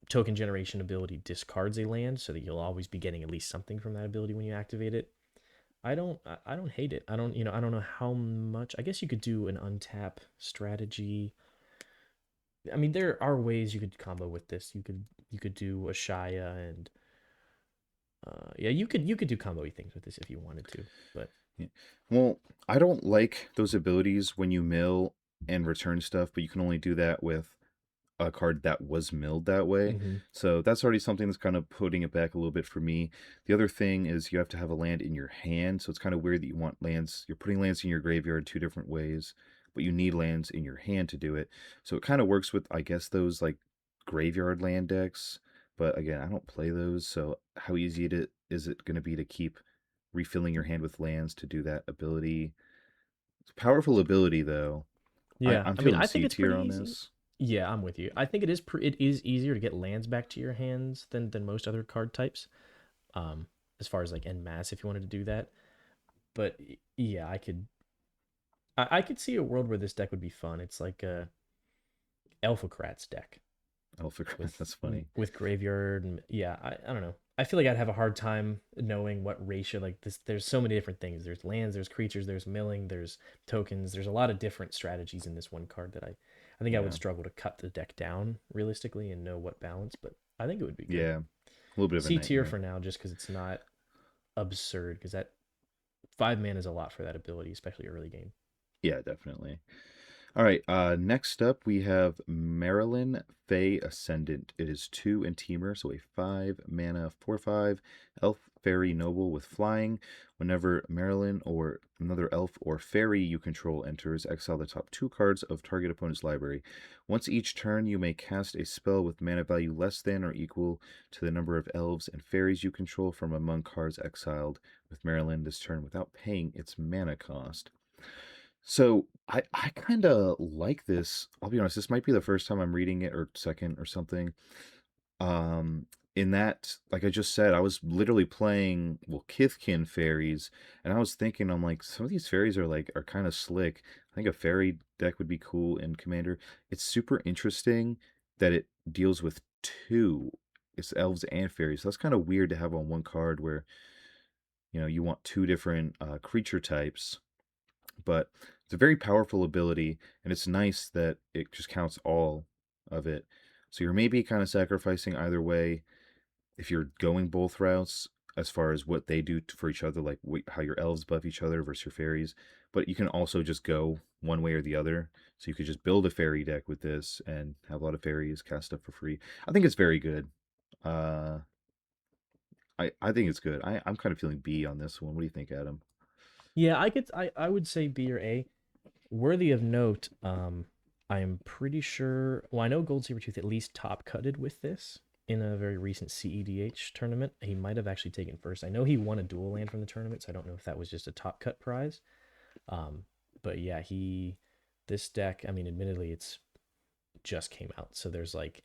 token generation ability discards a land, so that you'll always be getting at least something from that ability when you activate it. I don't hate it. I don't know how much. I guess you could do an untap strategy. I mean, there are ways you could combo with this. You could do a Shaya and yeah, you could do combo things with this if you wanted to. But Yeah. Well, I don't like those abilities when you mill and return stuff, but you can only do that with a card that was milled that way. mm-hmm. So that's already something that's kind of putting it back a little bit for me. The other thing is you have to have a land in your hand. So it's kind of weird that you want lands, you're putting lands in your graveyard 2 different ways, but you need lands in your hand to do it. So it kind of works with, I guess, those like graveyard land decks. But again, I don't play those. So how easy is it going to be to keep refilling your hand with lands to do that ability? It's a powerful ability, though. Yeah, I'm I mean, feeling I think C it's pretty tier on easy. this. Yeah, I'm with you. I think it is easier to get lands back to your hands than most other card types. Um, as far as like en masse, if you wanted to do that. But yeah, I could see a world where this deck would be fun. It's like a Alphacrats deck Alpha, with that's funny. with graveyard and yeah, I don't know. I feel like I'd have a hard time knowing what ratio like this. There's so many different things. There's lands, there's creatures, there's milling, there's tokens. There's a lot of different strategies in this one card that I think I would Yeah. struggle to cut the deck down realistically and know what balance. But I think it would be good. Yeah. A little bit of a C tier nightmare. for now, just because it's not absurd. Because that 5 mana is a lot for that ability, especially early game. Yeah, definitely. All right, next up we have Marilyn Fey Ascendant. It is 2 and Teamer, so a 5 mana 4/5 elf fairy noble with flying. Whenever Marilyn or another elf or fairy you control enters, exile the top 2 cards of target opponent's library. Once each turn, you may cast a spell with mana value less than or equal to the number of elves and fairies you control from among cards exiled with Marilyn this turn without paying its mana cost. So I kind of like this. I'll be honest, this might be the first time I'm reading it or second or something. In that, like I just said, I was literally playing Kithkin fairies, and I was thinking, I'm like, some of these fairies are kind of slick. I think a fairy deck would be cool in Commander. It's super interesting that it deals with two. It's elves and fairies. So that's kind of weird to have on one card where you want two different creature types, but it's a very powerful ability, and it's nice that it just counts all of it. So you're maybe kind of sacrificing either way if you're going both routes as far as what they do for each other, like how your elves buff each other versus your fairies. But you can also just go one way or the other. So you could just build a fairy deck with this and have a lot of fairies cast stuff for free. I think it's very good. Uh, I think it's good. I'm kind of feeling B on this one. What do you think, Adam? Yeah, I would say B or A. Worthy of note, I am pretty sure. Well, I know Gold Sabertooth at least top cutted with this in a very recent cEDH tournament. He might have actually taken first. I know he won a dual land from the tournament, so I don't know if that was just a top cut prize. Um, but yeah, this deck. I mean, admittedly, it's just came out, so there's like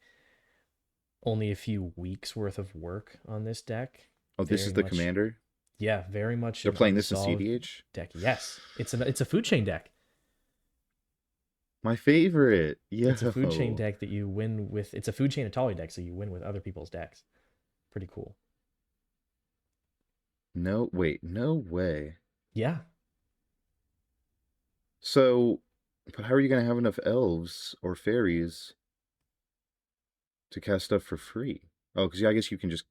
only a few weeks worth of work on this deck. Oh, this is Very the much, commander? yeah, very much They're an playing this in unsolved cEDH? deck. Yes, it's a food chain deck. My favorite. It's a food chain Yo. deck that you win with. It's a food chain Atali deck, so you win with other people's decks. Pretty cool. No, wait, no way. Yeah. So, but how are you going to have enough elves or fairies to cast stuff for free? Oh, because yeah, I guess you can just,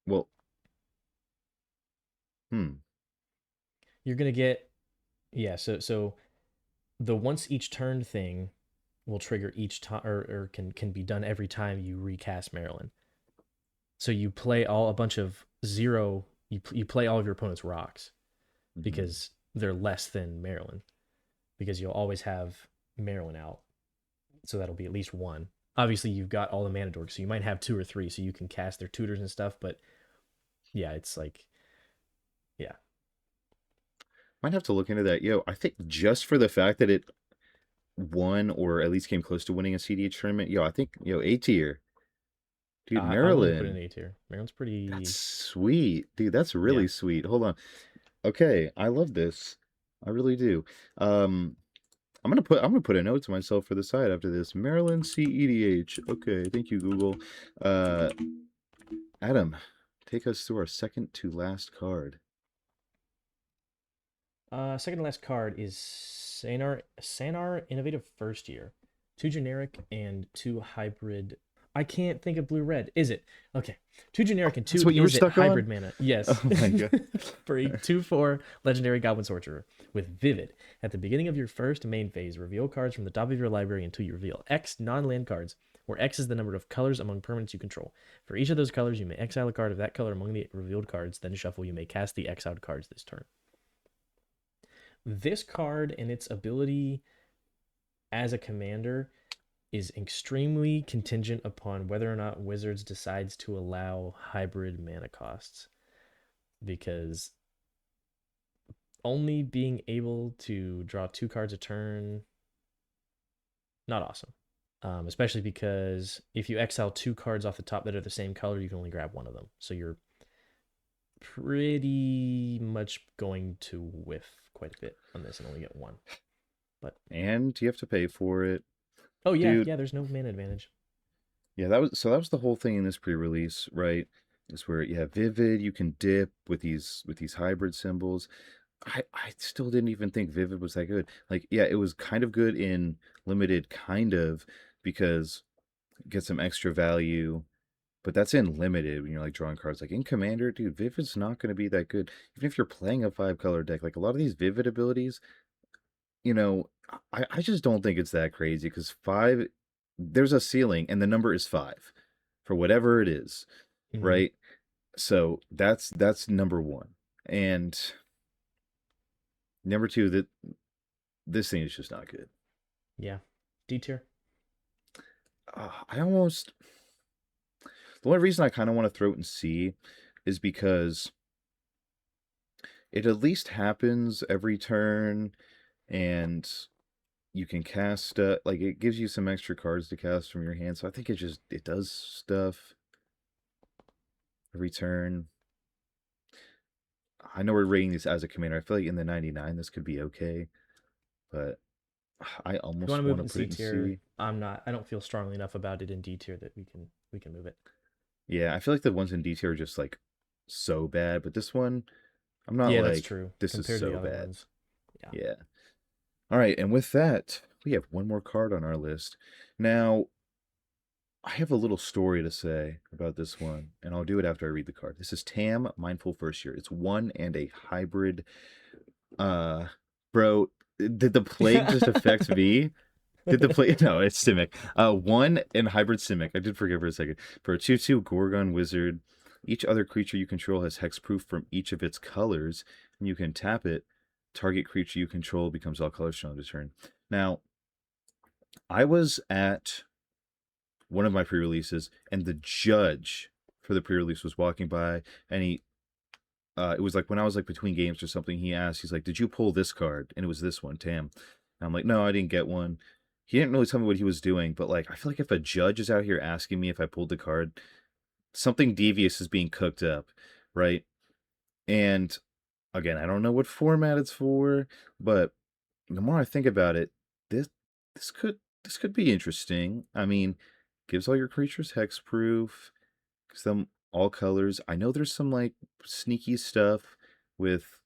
well, hmm. You're gonna get, yeah, so the once each turn thing will trigger each time, or can be done every time you recast Maryland. So you play all a bunch of zero. You play all of your opponent's rocks Mm-hmm. because they're less than Maryland, because you'll always have Maryland out, so that'll be at least one. Obviously, you've got all the mana dorks, so you might have two or three, so you can cast their tutors and stuff. But yeah, it's like, yeah, Might have to look into that. Yo, I think just for the fact that it won or at least came close to winning a cEDH tournament, yo, I think, A tier. Dude, I'm willing to put it in Maryland. A tier. Maryland's That's pretty, sweet. Dude, that's yeah. really sweet. Hold on. Okay, I love this. I really do. Um, I'm gonna put a note to myself for the side after this. Maryland cEDH. Okay, thank you, Google. Uh, Adam, take us through our second to last card. Second to last card is Sanar Innovative First Year. Two generic and two hybrid. I can't think of blue red. Is it? Okay. Two generic and That's two what you were is it stuck on? hybrid mana. Yes. Oh my god. For a 2/4 legendary Goblin Sorcerer with Vivid. At the beginning of your first main phase, reveal cards from the top of your library until you reveal X non-land cards, where X is the number of colors among permanents you control. For each of those colors, you may exile a card of that color among the revealed cards, then shuffle. You may cast the exiled cards this turn. This card and its ability as a commander is extremely contingent upon whether or not Wizards decides to allow hybrid mana costs, because only being able to draw two cards a turn, not awesome. Especially because if you exile two cards off the top that are the same color, you can only grab one of them. So you're pretty much going to whiff quite a bit on this and only get one. But And you have to pay for it. oh yeah, Dude, yeah, there's no mana advantage. yeah, that was the whole thing in this pre-release, right? Is where you have Vivid, you can dip with these hybrid symbols. I still didn't even think Vivid was that good. Like, yeah, it was kind of good in limited, kind of, because get some extra value, but that's in limited when you're like drawing cards. Like in Commander, dude, Vivid's not going to be that good. Even if you're playing a 5 color deck, like a lot of these Vivid abilities, I just don't think it's that crazy because five, there's a ceiling and the number is five for whatever it is, Hmm. right? So that's number one. And number two, that this thing is just not good. Yeah. D tier. I almost the only reason I kind of want to throw it in C is because it at least happens every turn and you can cast like it gives you some extra cards to cast from your hand. So I think it does stuff every turn. I know we're rating this as a commander. I feel like in the 99 this could be okay, but I If you want almost to move want it to in put C it in tier, C. I'm not. I don't feel strongly enough about it in D tier that we can move it. Yeah, I feel like the ones in D tier are just like so bad, but this one I'm not Yeah, that's like true this is compared to the so other bad. ones. Yeah. Yeah. All right, and with that, we have one more card on our list. Now, I have a little story to say about this one, and I'll do it after I read the card. This is Tam, Mindful First Year. It's one and a hybrid. Uh, bro, did the plague just affect me? Did the plague? No, it's Simic. One and hybrid Simic. I did forget for a second. For a 2/2 Gorgon Wizard, each other creature you control has hexproof from each of its colors, and you can tap it. Target creature you control becomes all colors shown on the turn. Now, I was at one of my pre-releases, and the judge for the pre-release was walking by, and it was like when I was like between games or something. He asked, he's like, "Did you pull this card?" And it was this one, Tam. And I'm like, "No, I didn't get one." He didn't really tell me what he was doing, but like, I feel like if a judge is out here asking me if I pulled the card, something devious is being cooked up, right? And again, I don't know what format it's for, but the more I think about it, this this could this could be interesting. I mean, gives all your creatures hexproof, gives them all colors. I know there's some like sneaky stuff with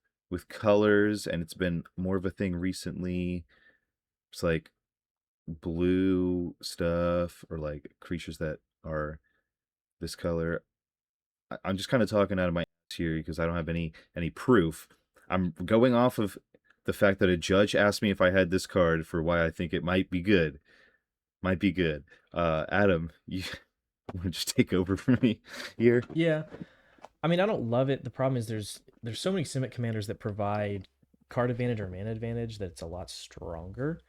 colors, and it's been more of a thing recently. It's like blue stuff or like creatures that are this color. I'm just kind of talking out of my ass here because I don't have any proof. I'm going off of the fact that a judge asked me if I had this card for why I think it might be good. Might be good. Adam, you want to just take over for me here? Yeah. I mean, I don't love it. The problem is there's so many Simic commanders that provide card advantage or mana advantage that it's a lot stronger.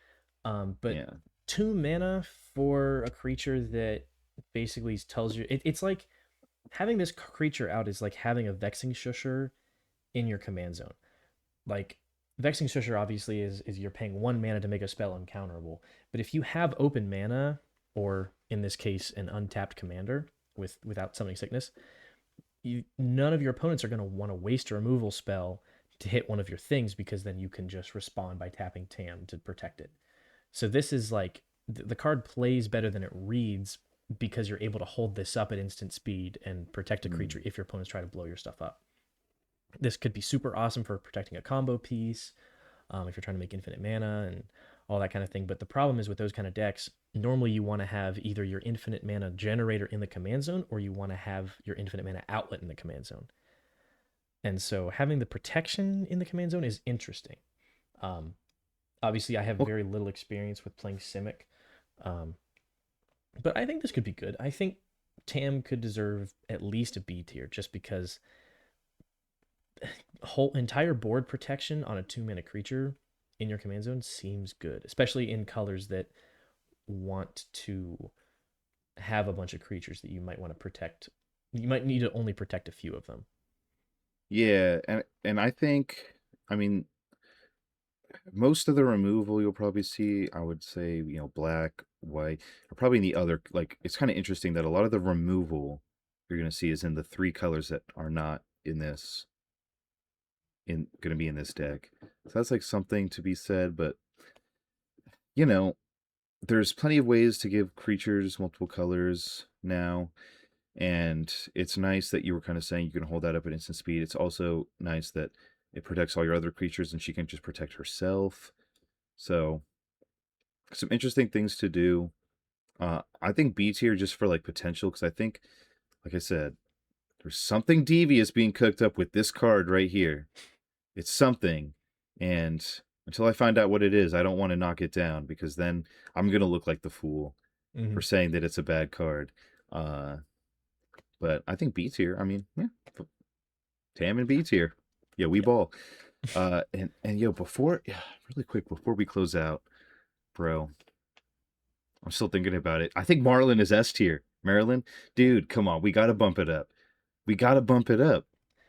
But Yeah. 2 mana for a creature that basically tells you it's like having this creature out is like having a Vexing Shusher in your command zone. Like Vexing Shusher obviously is you're paying 1 mana to make a spell uncounterable. But if you have open mana, or in this case an untapped commander without summoning sickness, none of your opponents are going to want to waste a removal spell to hit one of your things, because then you can just respond by tapping Tam to protect it. So this is like the card plays better than it reads, because you're able to hold this up at instant speed and protect a Mm. creature if your opponents try to blow your stuff up. This could be super awesome for protecting a combo piece, if you're trying to make infinite mana and all that kind of thing. But the problem is with those kind of decks, normally you want to have either your infinite mana generator in the command zone, or you want to have your infinite mana outlet in the command zone. And so having the protection in the command zone is interesting. Um, Obviously, I have Well, very little experience with playing Simic, um, but I think this could be good. I think Tam could deserve at least a B tier, just because whole entire board protection on a 2 mana creature in your command zone seems good, especially in colors that want to have a bunch of creatures that you might want to protect. You might need to only protect a few of them. yeah, and I think, I mean, most of the removal you'll probably see, I would say, black, white, or probably in the other, like, it's kind of interesting that a lot of the removal you're going to see is in the three colors that are not in this, going to be in this deck. So that's like something to be said, but, you know, there's plenty of ways to give creatures multiple colors now. And it's nice that you were kind of saying you can hold that up at instant speed. It's also nice that it protects all your other creatures and she can just protect herself. So some interesting things to do. I think B tier just for like potential, because I think, like I said, there's something devious being cooked up with this card right here. It's something, and until I find out what it is, I don't want to knock it down, because then I'm going to look like the fool for saying that it's a bad card. But I think B tier. I mean, yeah, Tam and B tier. Yeah, we ball. And yo, really quick before we close out, bro, I'm still thinking about it. I think Marlin is S tier. Maryland, dude, come on, we gotta bump it up. We gotta bump it up.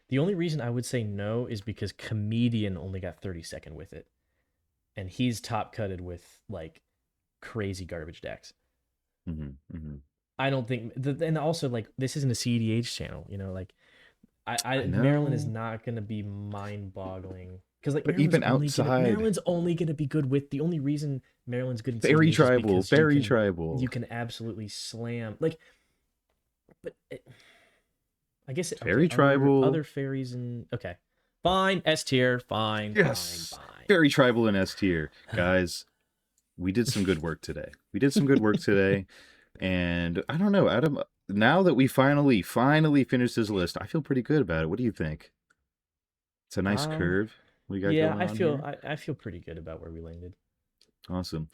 The only reason I would say no is because Comedian only got 32nd with it, and he's top cutted with like crazy garbage decks. I don't think, and also like this isn't a cEDH channel, you know, like I Maryland is not gonna be mind boggling because like but even outside, Maryland's only gonna be good with, the only reason Maryland's good in very cEDH tribal, tribal. You can absolutely slam like, but I guess very tribal. Other fairies and okay, fine, S tier, fine, yes, fine. Very tribal in S tier, guys. We did some good work today. And I don't know, Adam. Now that we finally finished this list, I feel pretty good about it. What do you think? It's a nice curve we got. Yeah, going on I feel pretty good about where we landed. Awesome.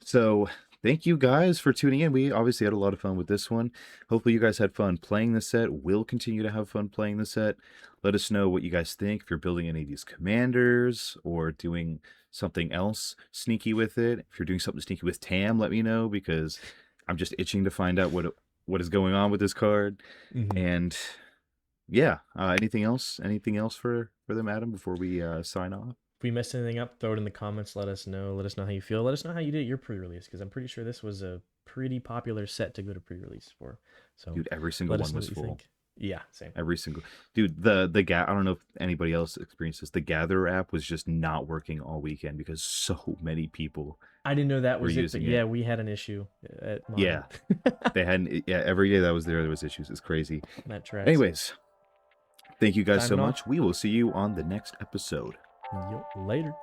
So thank you guys for tuning in. We obviously had a lot of fun with this one. Hopefully you guys had fun playing the set. We'll continue to have fun playing the set. Let us know what you guys think. If you're building any of these commanders or doing something else sneaky with it. If you're doing something sneaky with Tam, let me know, because I'm just itching to find out what is going on with this card. And yeah, anything else for them, Adam, before we sign off? If we messed anything up, throw it in the comments. Let us know. Let us know how you feel. Let us know how you did your pre-release, because I'm pretty sure this was a pretty popular set to go to pre-release for. So, dude, every single one was full. Yeah, same. Every single dude. I don't know if anybody else experienced this. The Gatherer app was just not working all weekend because so many people. I didn't know that was it, but yeah, we had an issue. Yeah, they hadn't. Yeah, every day that was there was issues. It's crazy. That tracks. Anyways, thank you guys so much. We will see you on the next episode. Later.